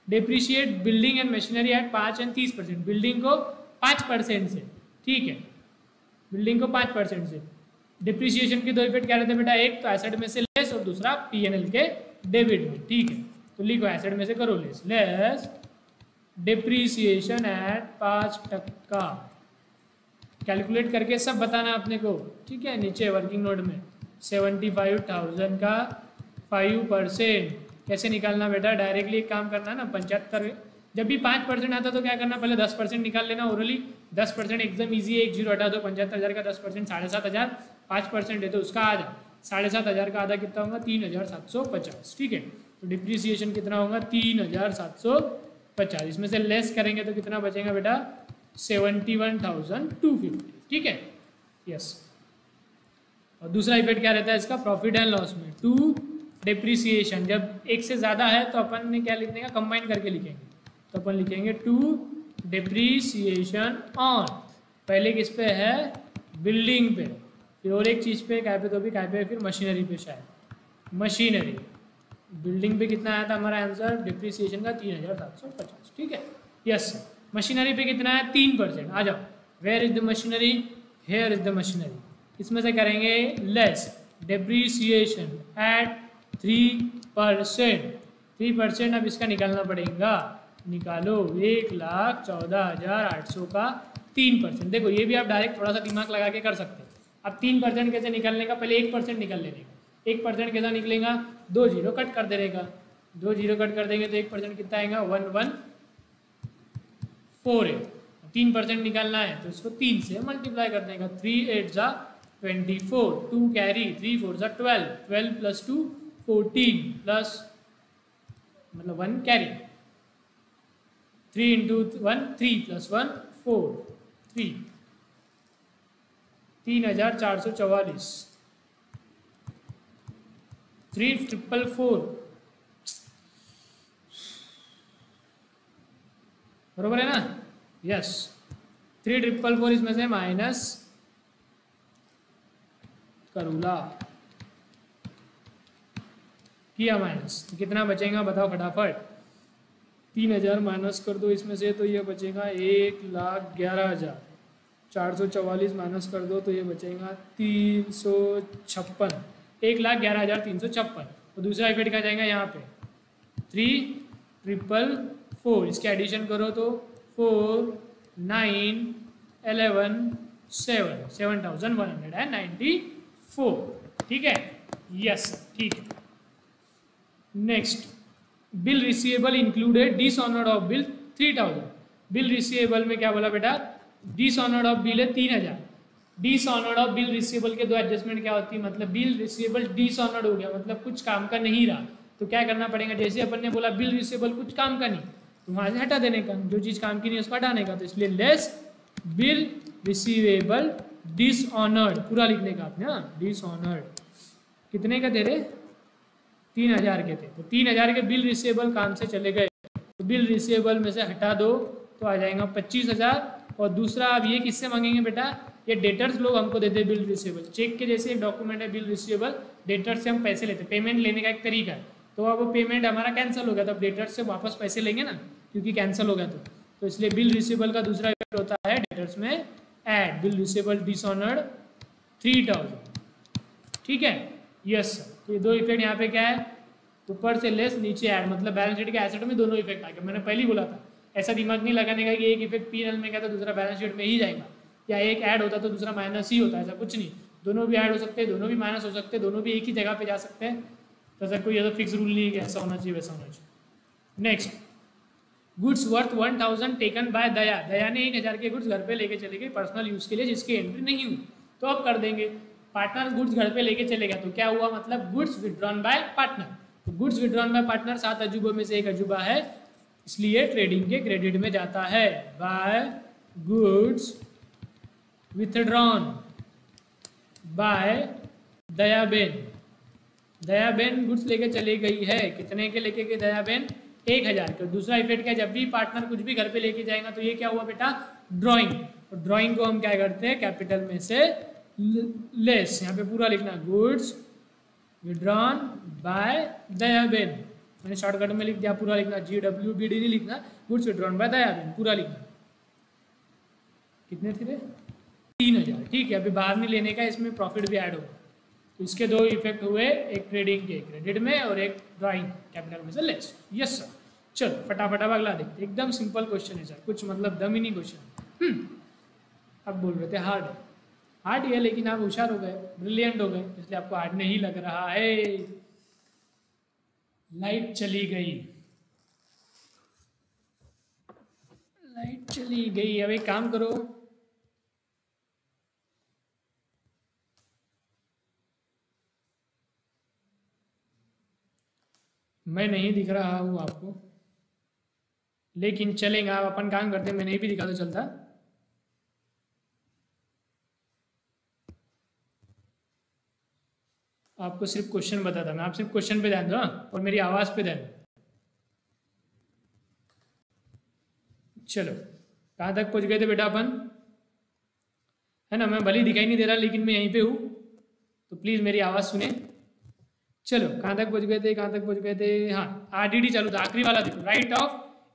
depreciate building and machinery at 5 और 30%, बिल्डिंग को 5% से, ठीक है बिल्डिंग को 5% से। डिप्रिसिएशन के दो इफेक्ट क्या रहते हैं बेटा, एक तो एसेट में से लेस और दूसरा P&L के डेबिट में, ठीक है तो लिखो एसेट में से करो less, less depreciation at 5%, calculate करके सब बताना अपने को, ठीक है नीचे वर्किंग नोट में 75,000 का 5% कैसे निकालना बेटा, डायरेक्टली एक काम करना ना 75, जब भी 5% आता तो क्या करना पहले 10% निकाल लेना ओरली, 10% एकदम इजी है, 1 0 हटा दो, 75,000 का 10% 7,500, 5% है तो उसका आधा 7,500 का आधा कितना होगा 3,750, ठीक है तो डिप्रिसिएशन कितना होगा 3,750, इसमें से लेस करेंगे तो कितना बचेगा बेटा 71,250, ठीक है यस। और दूसरा इफेक्ट क्या रहता है इसका प्रॉफिट एंड लॉस में, टू डिप्रिसिएशन, जब एक से ज़्यादा है तो अपन ने क्या लिखने का कंबाइन करके लिखेंगे, तो अपन लिखेंगे टू डिप्रिसिएशन ऑन, पहले किस पे है बिल्डिंग पे, फिर और एक चीज़ पे क्या पे तो भी क्या पे फिर मशीनरी पे, शायद मशीनरी, बिल्डिंग पे कितना आया था हमारा आंसर डिप्रिसिएशन का 3,750, ठीक है यस। मशीनरी पे कितना है 3%, आ जाओ where is the machinery, here is the machinery, इसमें से करेंगे लेस डिप्रिसिएशन एट 3%, 3% अब इसका निकालना पड़ेगा, निकालो 1,14,800 का 3%, देखो ये भी आप डायरेक्ट थोड़ा सा दिमाग लगा के कर सकते हैं। अब 3% कैसे निकालने का, पहले 1% निकाल लेने का, 1% कैसा निकलेगा 2 0 कट कर देगा, 2 0 कट कर देंगे तो 1% कितना आएगा 1,148, 3% निकालना है तो इसको 3 से मल्टीप्लाई कर देगा, 3 8 जा 24, 2 कैरी 3 4 जा 12, 12 प्लस 2 14 प्लस मतलब 1 कैरी, 3 इंटू 1 3 प्लस 1 4 3, 3,444, 3,444 बरोबर है ना यस। 3,444 इसमें से माइनस करूला किया माइनस, तो कितना बचेगा बताओ फटाफट, 3,000 माइनस कर दो इसमें से तो ये बचेगा 1,11,000, 444 माइनस कर दो तो ये बचेगा 356, 1,11,356। तो दूसरा इफेक्ट क्या जाएगा यहाँ पे 3,444, इसके एडिशन करो तो 4 9 11 7 7,194, ठीक है यस ठीक है। Next bill receivable included dishonoured of bill 3,000, bill receivable में क्या बोला बेटा डिसऑनर्ड ऑफ बिल है 3,000, डिसऑनर्ड ऑफ बिल रिसीवेबल के दो एडजस्टमेंट क्या होती है, मतलब बिल रिसीवेबल डिसऑनर्ड हो गया मतलब कुछ काम का नहीं रहा, तो क्या करना पड़ेगा, जैसे अपन ने बोला बिल रिसीवेबल कुछ काम का नहीं तो वहाँ से हटा देने का, जो चीज़ काम की नहीं उसको हटाने का, तो इसलिए लेस बिल रिसीवेबल डिसऑनर्ड पूरा लिखने का आपने, हाँ डिसऑनर्ड कितने का दे रहे 3,000 के थे, तो 3,000 के बिल रिसीवेबल काम से चले गए, तो बिल रिसीवेबल में से हटा दो तो आ जाएगा 25,000। और दूसरा अब ये किससे मांगेंगे बेटा, ये डेटर्स लोग हमको देते हैं बिल रिसीवेबल, चेक के जैसे एक डॉक्यूमेंट है बिल रिसीवेबल, डेटर्स से हम पैसे लेते हैं, पेमेंट लेने का एक तरीका है, तो अब वो पेमेंट हमारा कैंसिल हो गया तो अब डेटर्स से वापस पैसे लेंगे ना क्योंकि कैंसिल हो गया, तो इसलिए बिल रिसीवेबल का दूसरा इफेक्ट होता है डेटर्स में ऐड, बिल रिसीवेबल डिसऑनर्ड 3000, ठीक है। यस सर, तो ये दो इफेक्ट यहाँ पे क्या है, ऊपर से लेस नीचे ऐड, मतलब बैलेंस शीट के एसेट में दोनों इफेक्ट आ गए। मैंने पहले ही बोला था, ऐसा दिमाग नहीं लगाने का कि एक इफेक्ट पीएनएल में गया तो दूसरा बैलेंस शीट में ही जाएगा, या एक ऐड होता तो दूसरा माइनस ही होता है, ऐसा कुछ नहीं। दोनों भी ऐड हो सकते हैं, दोनों भी माइनस हो सकते हैं, दोनों भी एक ही जगह पे जा सकते हैं। तो ऐसा कोई फिक्स रूल नहीं है कि ऐसा होना चाहिए वैसा होना चाहिए। Next, goods worth 1000 taken by Daya, Daya ने 1000 के गुड्स घर पे लेके चले गए पर्सनल यूज के लिए जिसकी एंट्री नहीं हुई। तो अब कर देंगे, पार्टनर गुड्स घर पे लेके चले गया तो क्या हुआ, मतलब गुड्स विड्रॉन बाय पार्टनर। तो गुड्स विड्रॉन बाय पार्टनर 7 अजूबों में से एक अजूबा है, इसलिए ट्रेडिंग के क्रेडिट में जाता है। By goods withdrawn by Dayaben, Dayaben goods लेके चली गई है, कितने के लेके गई दयाबेन, 1000 के। दूसरा इफेक्ट क्या, जब भी पार्टनर कुछ भी घर पे लेके जाएगा तो ये क्या हुआ बेटा, ड्राइंग। और ड्राइंग को हम क्या करते हैं, कैपिटल में से लेस, यहाँ पे पूरा लिखना, गुड्स विड्रॉन बाय दयाबेन, मैंने शॉर्टकट में लिख दिया, पूरा लिखना, GWBD नहीं लिखना, गुड्स विड्रॉन बाय दयाबेन पूरा लिखना। कितने थे, 3000, ठीक है। अभी बाहर नहीं लेने का, इसमें प्रॉफिट भी ऐड होगा। तो इसके दो इफेक्ट हुए, एक ट्रेडिंग के क्रेडिट में और एक ड्राइंग कैपिटल में से लेस। यस सर, चलो फटाफट अब अगला देखते, एकदम सिंपल क्वेश्चन है सर, कुछ मतलब दम ही नहीं क्वेश्चन। अब बोल रहे थे हार्ड है, हार्ड ही है लेकिन आप होशियार हो गए, ब्रिलियंट हो गए, इसलिए आपको हार्ड नहीं लग रहा है। लाइट चली गई, लाइट चली गई। अब एक काम करो, मैं नहीं दिख रहा हूँ आपको, लेकिन चलेगा, आप अपन काम करते, मैं नहीं भी दिखा तो चलता। आपको सिर्फ क्वेश्चन बताता मैं, आप सिर्फ क्वेश्चन पे ध्यान दो और मेरी आवाज पे ध्यान। चलो कहाँ तक पहुंच गए थे बेटा अपन, है ना, मैं भले ही दिखाई नहीं दे रहा लेकिन मैं यहीं पे हूँ, तो प्लीज मेरी आवाज सुने। चलो कहाँ तक पहुंच गए थे, कहाँ तक पहुंच गए थे, हाँ आरडीडी चालू था, आखिरी वाला देखो, write off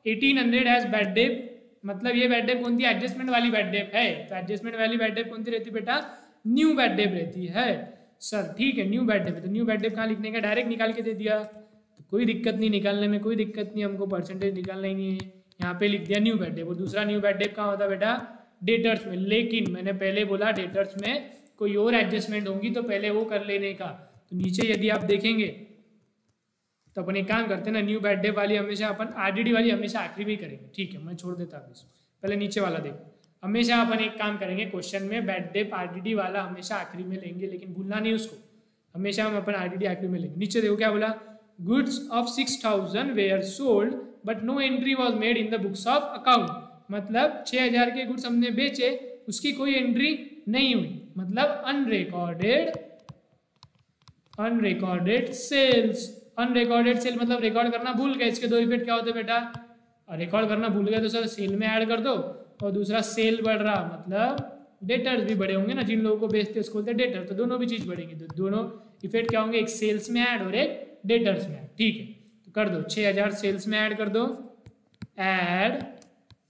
1800 as bad debt, मतलब ये बैड डेप कौन सी, एडजस्टमेंट वाली बैड डेप है। तो एडजस्टमेंट वाली बैड डेप कौन सी रहती बेटा, न्यू बैड डेप रहती है सर, ठीक है। न्यू बैड डेप है तो न्यू बैड डेप कहाँ लिखने का, डायरेक्ट निकाल के दे दिया, तो कोई दिक्कत नहीं, निकालने में कोई दिक्कत नहीं, हमको परसेंटेज निकालना ही नहीं है, यहाँ पे लिख दिया न्यू बैड डेप। और दूसरा न्यू बैड डेप कहाँ होता बेटा, डेटर्स में। लेकिन मैंने पहले बोला डेटर्स में कोई और एडजस्टमेंट होंगी तो पहले वो कर लेने का। तो नीचे यदि आप देखेंगे तो अपन एक काम करते हैं ना, न्यू बैड डेप वाली हमेशा अपन, आरडीडी वाली हमेशा आखिरी में ही करेंगे, ठीक है, मैं छोड़ देता हूँ इसको, पहले नीचे वाला देखो। हमेशा अपन एक काम करेंगे, क्वेश्चन में बैड डेप आरडीडी वाला हमेशा आखिरी में लेंगे, लेकिन भूलना नहीं उसको, हमेशा हम अपन आरडीडी आखिरी में लेंगे। नीचे देखो क्या बोला, goods of 6000 were sold but no entry was made in the books of account, मतलब 6000 के गुड्स हमने बेचे, उसकी कोई एंट्री नहीं हुई, मतलब अनरिकॉर्डेड सेल्स। अनरिकॉर्डेड सेल मतलब रिकॉर्ड करना भूल गए। इसके दो इफेक्ट क्या होते हैं बेटा, रिकॉर्ड करना भूल गए तो सर सेल में ऐड कर दो, और दूसरा सेल बढ़ रहा मतलब डेटर्स भी बड़े होंगे ना, जिन लोगों को बेचते उसको बोलते हैं डेटर, तो दोनों भी चीज बढ़ेंगे। तो दोनों इफेक्ट क्या होंगे, एक सेल्स में ऐड और एक डेटर्स में ऐड, ठीक है। तो कर दो 6000 सेल्स में ऐड कर दो, ऐड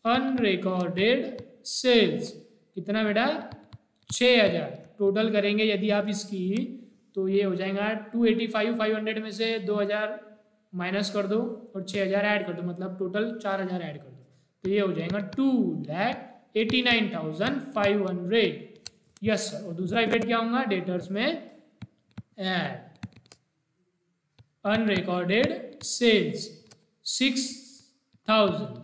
अनरिकॉर्डेड सेल्स, कितना बेटा 6000, टोटल करेंगे यदि आप इसकी तो ये हो जाएगा 285, 500 में से 2000 माइनस कर दो और 6000 ऐड कर दो, मतलब टोटल 4000 ऐड कर दो, तो ये हो जाएगा 2,89,500। Yes sir. और दूसरा इफेक्ट क्या होगा, डेटर्स में ऐड अनरिकॉर्डेड सेल्स 6000,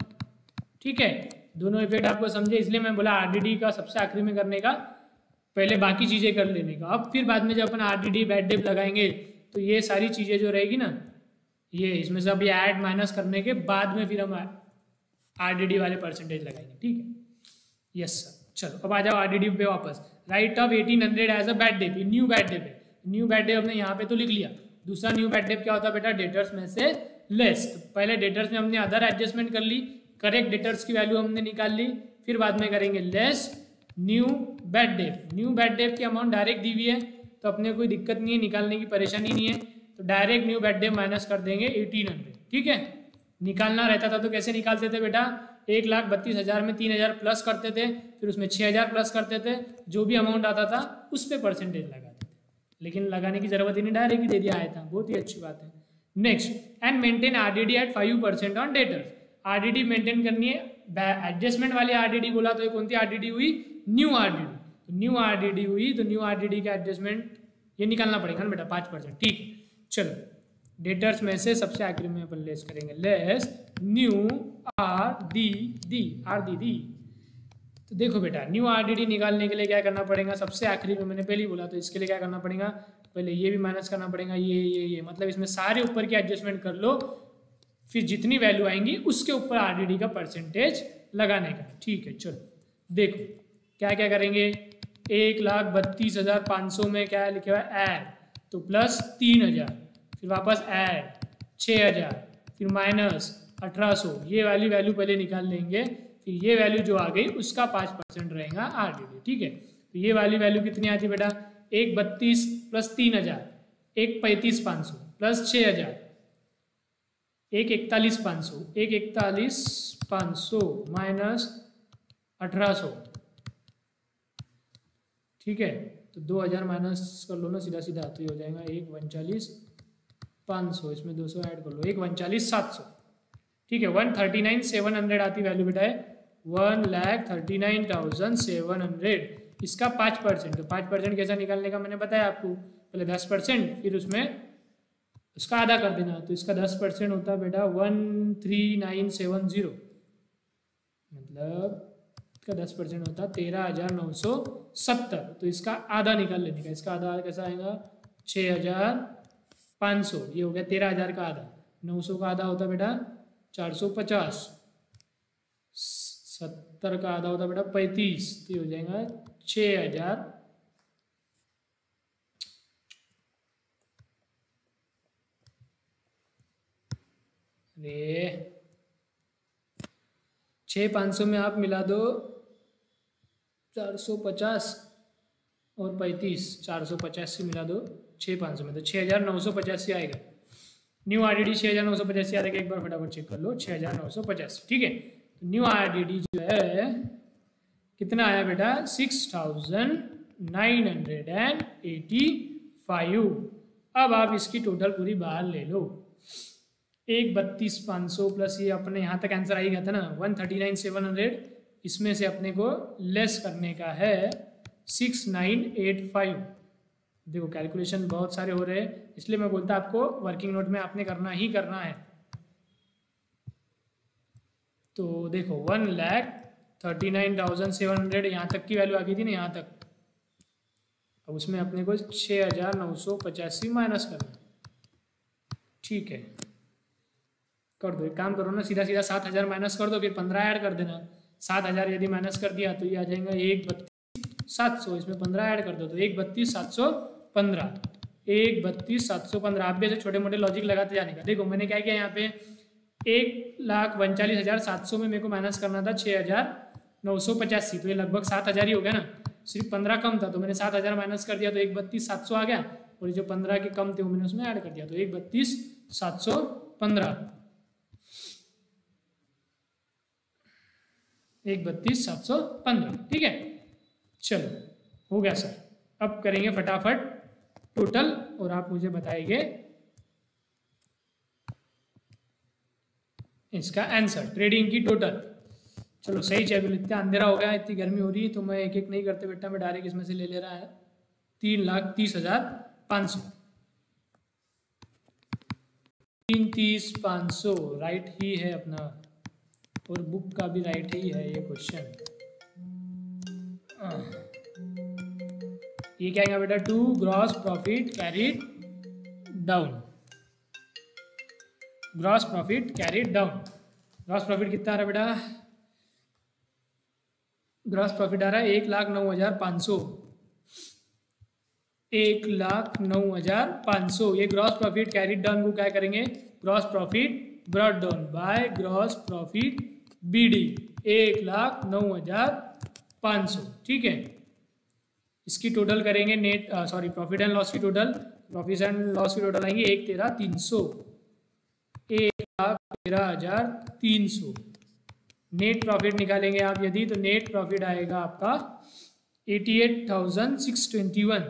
ठीक है। दोनों इफेक्ट आपको समझे, इसलिए मैं बोला आरडीडी का सबसे आखिरी में करने का, पहले बाकी चीजें कर लेने का। अब फिर बाद में जब अपन आरडीडी बैड डेप लगाएंगे तो ये सारी चीजें जो रहेगी ना, ये इसमें से अभी ऐड माइनस करने के बाद में फिर हम आरडीडी वाले परसेंटेज लगाएंगे, ठीक है। Yes sir. चलो अब आ जाओ आरडीडी पे वापस। Write off 1800 as a bad debt, new bad debt है, न्यू बैड डेप हमने यहाँ पे तो लिख लिया। दूसरा न्यू बैड डेप क्या होता है बेटा, डेटर्स में से लेस। तो पहले डेटर्स में हमने अदर एडजस्टमेंट कर ली, करेक्ट डेटर्स की वैल्यू हमने निकाल ली, फिर बाद में करेंगे less new bad debt. New bad Depp की अमाउंट डायरेक्ट दी हुई है तो अपने कोई दिक्कत नहीं है, निकालने की परेशानी नहीं है, तो direct new bad Depp minus कर देंगे 1800, ठीक है। निकालना रहता था तो कैसे निकालते थे बेटा, 1,32,000 में 3,000 प्लस करते थे, फिर उसमें 6,000 प्लस करते थे, जो भी अमाउंट आता था उस पर परसेंटेज लगाते थे, लेकिन लगाने की जरूरत ही नहीं, डायरेक्ट ही दे दिया आया था, बहुत ही अच्छी बात है। Next, and maintain RDD at 5% on debtors. RDD maintain करनी है, एडजस्टमेंट वाली आरडीडी बोला तो ये कौन सी आरडीडी हुई, न्यू आरडीडी, तो न्यू आरडीडी हुई, तो न्यू आरडीडी का एडजस्टमेंट ये निकालना पड़ेगा ना बेटा 5%, ठीक है। चलो डेटर्स में से सबसे आखिर में अपन लेस करेंगे, लेस न्यू आरडीडी। तो देखो बेटा न्यू आरडीडी निकालने के लिए क्या करना पड़ेगा, सबसे आखिरी में मैंने पहले ही बोला, तो इसके लिए क्या करना पड़ेगा, पहले ये भी माइनस करना पड़ेगा, ये मतलब इसमें सारे ऊपर की एडजस्टमेंट कर लो, फिर जितनी वैल्यू आएंगी उसके ऊपर आरडीडी का परसेंटेज लगाने का, ठीक है। चलो देखो क्या क्या करेंगे, 1,32,500 में क्या लिखे हुआ है ऐड, तो प्लस 3,000, फिर वापस ऐड 6,000, फिर माइनस 1,800, ये वाली वैल्यू पहले निकाल लेंगे, फिर ये वैल्यू जो आ गई उसका 5% रहेगा आरडीडी, ठीक है। तो ये वाली वैल्यू कितनी आती है बेटा, 1,32 प्लस 3,000, 1,35,500 प्लस 6,000, 1,41,500, 1,41,500 माइनस 1,800, ठीक है। तो 2,000 माइनस कर लो ना सीधा सीधा, तो ये हो जाएगा 1,39,500, इसमें 200 ऐड कर लो, 1,39,700, ठीक है। 139,700 आती वैल्यू बेटा है, 1,39,700, इसका 5%, तो 5% कैसा निकालने का मैंने बताया आपको, पहले 10%, फिर उसमें उसका आधा कर देना, तो इसका 10% होता है बेटा 13970, मतलब इसका 10% होता है 13,970, तो इसका आधा निकाल लेने का, इसका आधा कैसा आएगा 6,500, ये हो गया 13,000 का आधा, 900 का आधा होता बेटा 450, 70 का आधा होता बेटा 35, तो ये हो जाएगा 6,000, अरे 6,500 में आप मिला दो 450 और 35, 450 से मिला दो 6,500 में, तो 6,985 आएगा। न्यू आरडीडी 6,985 आएगा, एक बार फटाफट चेक कर लो, 6,985, ठीक है। तो न्यू आरडीडी जो है कितना आया बेटा, 6,985। अब आप इसकी टोटल पूरी बाहर ले लो, 1,32,500 प्लस ये अपने यहाँ तक आंसर आ ही गया था ना 139,700, इसमें से अपने को लेस करने का है 6,985। देखो कैलकुलेशन बहुत सारे हो रहे हैं, इसलिए मैं बोलता आपको वर्किंग नोट में आपने करना ही करना है। तो देखो 1,39,700 यहाँ तक की वैल्यू आ गई थी ना, यहाँ तक, अब उसमें अपने को 6,985 माइनस करना, ठीक है। कर दो, एक काम करो ना, सीधा सीधा 7,000 माइनस कर दो, फिर 15 ऐड कर देना, 7,000 यदि माइनस कर दिया तो ये आ जाएगा 1,32,700, इसमें 15 ऐड कर दो तो 1,32,715, 1,32,715। आप भी ऐसे छोटे मोटे लॉजिक लगाते जाने का। देखो मैंने क्या किया यहाँ पे, 1,39,700 में मेरे को माइनस करना था 6,985, तो ये लगभग 7,000 ही हो गया ना, सिर्फ 15 कम था तो मैंने 7,000 माइनस कर दिया तो 1,32,700 आ गया, और जो 15 के कम थे वो मैंने उसमें ऐड कर दिया, तो 1,32,715, 1,32,715, ठीक है। चलो हो गया सर। अब करेंगे फटाफट टोटल और आप मुझे बताएंगे इसका आंसर, ट्रेडिंग की टोटल। चलो सही चाहिए, इतना अंधेरा हो गया, इतनी गर्मी हो रही है, तो मैं एक एक नहीं करते बेटा, मैं डायरेक्ट इसमें से ले रहा है 3,30,500, 3,30,500 राइट ही है अपना, और बुक का भी राइट ही है ये क्वेश्चन। ये क्या है बेटा, 2 gross profit carried down, gross profit carried down. Gross profit कितना आ रहा है बेटा, ग्रॉस प्रॉफिट आ रहा है 1,09,500, 1,09,500। ये ग्रॉस प्रॉफिट कैरीड डाउन को क्या करेंगे, gross profit brought down by gross profit BD, 1,09,500, ठीक है। इसकी टोटल करेंगे net sorry profit and loss की टोटल, प्रॉफिट एंड लॉस की टोटल आएंगे 1,13,300, 1,13,300 नेट प्रॉफिट निकालेंगे आप यदि, तो नेट प्रॉफिट आएगा आपका 88,621।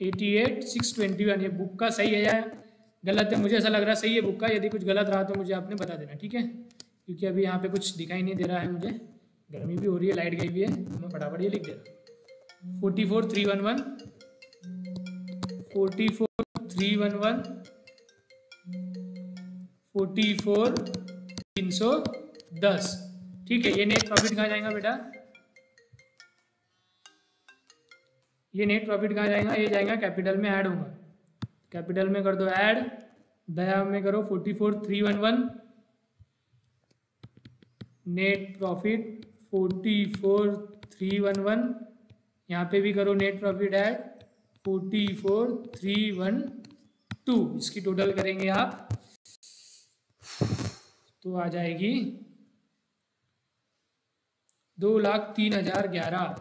88,621। ये बुक का सही है या गलत है? मुझे ऐसा लग रहा है सही है बुक का। यदि कुछ गलत रहा तो मुझे आपने बता देना, ठीक है? क्योंकि अभी यहाँ पे कुछ दिखाई नहीं दे रहा है मुझे, गर्मी भी हो रही है, लाइट गई हुई है, तो मैं फटाफट ये लिख दे रहा हूँ। 44,311, 44,311, 44,310, ठीक है। ये नेट प्रॉफिट कहाँ जाएगा बेटा? ये नेट प्रॉफिट कहाँ जाएगा? ये जाएगा कैपिटल में, ऐड होगा। कैपिटल में कर दो ऐड, दया में करो 44,311, नेट प्रॉफिट 44,311, यहाँ पे भी करो नेट प्रॉफिट ऐड 44,312। इसकी टोटल करेंगे आप तो आ जाएगी 2,03,011,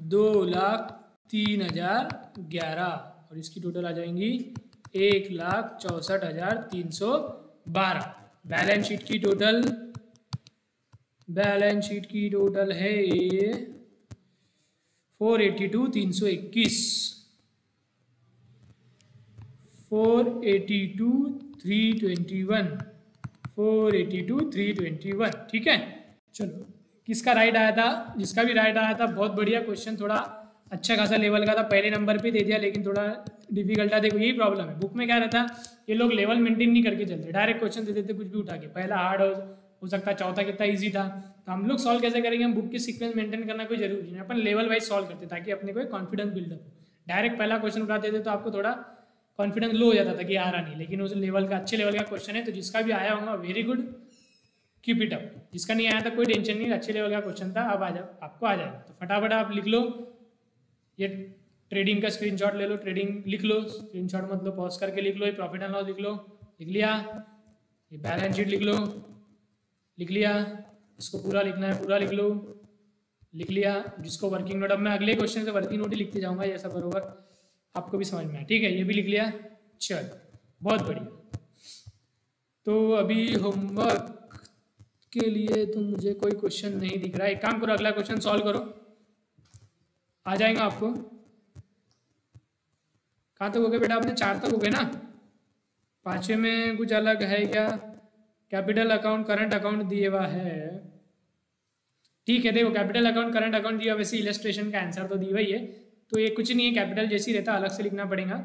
2,03,011, और इसकी टोटल आ जाएंगी 1,64,312। बैलेंस शीट की टोटल, बैलेंस शीट की टोटल है 482,321, 482,321, 482,321, ठीक है। चलो, किसका राइट आया था? जिसका भी राइट आया था बहुत बढ़िया। क्वेश्चन थोड़ा अच्छा खासा लेवल का था, पहले नंबर पे दे दिया, लेकिन थोड़ा डिफिकल्ट था। देखो यही प्रॉब्लम है, बुक में क्या रहता, ये लोग लेवल मेंटेन नहीं करके चलते, डायरेक्ट क्वेश्चन दे देते कुछ भी उठा के। पहला हार्ड हो सकता है, चौथा कितना ईजी था। तो हम लोग सॉल्व कैसे करेंगे? हम बुक की सीक्वेंस मेंटेन करना कोई जरूरी नहीं, अपन लेवल वाइज सॉल्व करते ताकि अपने को कॉन्फिडेंस बिल्डअप हो। डायरेक्ट पहला क्वेश्चन उठाते थे तो आपको थोड़ा कॉन्फिडेंस लो हो जाता था कि आ रहा नहीं, लेकिन उस लेवल का, अच्छे लेवल का क्वेश्चन है। तो जिसका भी आया होगा very good, keep it up. जिसका नहीं आया था कोई टेंशन नहीं, अच्छे लेवल का क्वेश्चन था, अब आपको आ जाएगा। तो फटाफट आप लिख लो, ये ट्रेडिंग का स्क्रीनशॉट ले लो, ट्रेडिंग लिख लो, स्क्रीनशॉट मतलब पॉज करके लिख लो। ये प्रॉफिट एंड लॉस लिख लो, लिख लिया। ये बैलेंस शीट लिख लो, लिख लिया। इसको पूरा लिखना है, पूरा लिख लो, लिख लिया। जिसको वर्किंग नोट, अब मैं अगले क्वेश्चन से वर्किंग नोट ही लिखते जाऊंगा, ये ऐसा बरोबर आपको भी समझ में आए, ठीक है। ये भी लिख लिया, चल बहुत बढ़िया। तो अभी होमवर्क के लिए तो मुझे कोई क्वेश्चन नहीं दिख रहा है। एक काम करो, अगला क्वेश्चन सॉल्व करो, आ जाएगा आपको। कहाँ तक हो गए बेटा आपने? 4 तक हो गए ना? 5वें में कुछ अलग है क्या? कैपिटल अकाउंट, करंट अकाउंट दिए हुआ है, ठीक है। देखो कैपिटल अकाउंट, करंट अकाउंट दिया, वैसे इलस्ट्रेशन का आंसर तो दिया ही है, तो ये कुछ नहीं है, कैपिटल जैसी रहता, अलग से लिखना पड़ेगा।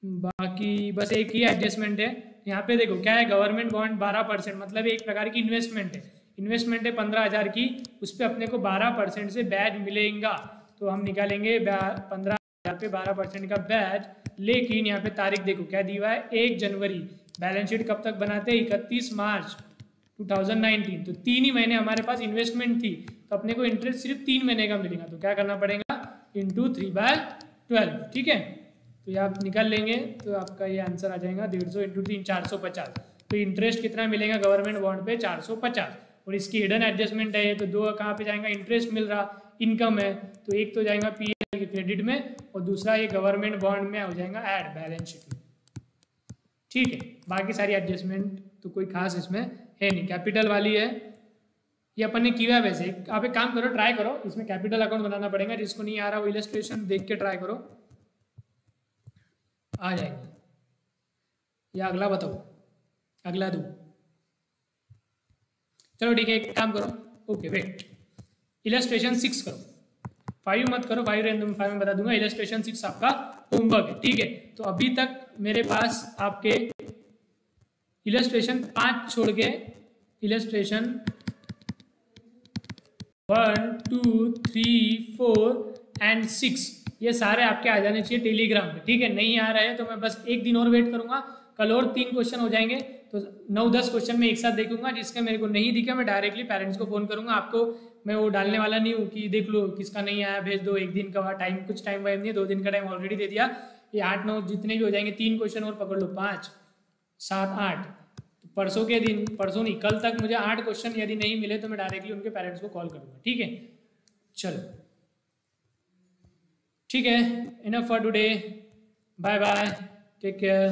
बाकी बस एक ही एडजस्टमेंट है यहाँ पे। देखो क्या है, गवर्नमेंट बॉन्ड 12%, मतलब एक प्रकार की इन्वेस्टमेंट है। इन्वेस्टमेंट है 15,000 की, उस पर अपने को 12% से बैज मिलेगा। तो हम निकालेंगे 15,000 पे 12% का बैज। लेकिन यहाँ पे तारीख देखो क्या दी हुआ है, 1 जनवरी। बैलेंस शीट कब तक बनाते हैं? 31 मार्च 2019। तो 3 ही महीने हमारे पास इन्वेस्टमेंट थी, तो अपने को इंटरेस्ट सिर्फ 3 महीने का मिलेगा। तो क्या करना पड़ेगा? इंटू 3/12, ठीक है। तो ये आप निकाल लेंगे तो आपका ये आंसर आ जाएगा 150 इंटू 3, 450। तो इंटरेस्ट कितना मिलेगा गवर्नमेंट बॉन्ड पे? 450। और इसकी हिडन एडजस्टमेंट है, तो 2 कहाँ पे जाएगा? इंटरेस्ट मिल रहा, इनकम है, तो एक तो जाएगा पीएल के क्रेडिट में, और दूसरा ये गवर्नमेंट बॉन्ड में हो जाएगा ऐड बैलेंस शीट में, ठीक है। बाकी सारी एडजस्टमेंट तो कोई खास इसमें है नहीं, कैपिटल वाली है ये अपन ने किया है। वैसे आप एक काम करो, ट्राई करो, इसमें कैपिटल अकाउंट बनाना पड़ेगा। जिसको नहीं आ रहा वो इलस्ट्रेशन देख के ट्राई करो, आ जाएगा। या अगला बताओ, अगला दो। चलो ठीक है, एक काम करो, ओके वेट, इलस्ट्रेशन 6 करो, 5 मत करो, 5 रहने दो, 5 में बता दूंगा। इलस्ट्रेशन 6 आपका होमवर्क है, ठीक है। तो अभी तक मेरे पास आपके इलस्ट्रेशन 5 छोड़ के इलस्ट्रेशन 1, 2, 3, 4 एंड 6 ये सारे आपके आ जाने चाहिए टेलीग्राम पे, ठीक है। नहीं आ रहे हैं तो मैं बस एक दिन और वेट करूंगा, कल और 3 क्वेश्चन हो जाएंगे, तो 9-10 क्वेश्चन में एक साथ देखूंगा। जिसका मेरे को नहीं दिखा मैं डायरेक्टली पेरेंट्स को फोन करूंगा। आपको मैं वो डालने वाला नहीं हूँ कि देख लो किसका नहीं आया भेज दो। एक दिन का टाइम, कुछ टाइम वाइम नहीं, 2 दिन का टाइम ऑलरेडी दे दिया। ये 8-9 जितने भी हो जाएंगे, 3 क्वेश्चन और पकड़ लो, 5, 7, 8। परसों के दिन, परसों नहीं कल तक मुझे 8 क्वेश्चन यदि नहीं मिले तो मैं डायरेक्टली उनके पेरेंट्स को कॉल करूँगा, ठीक है। चलो ठीक है, enough for today, bye bye, take care.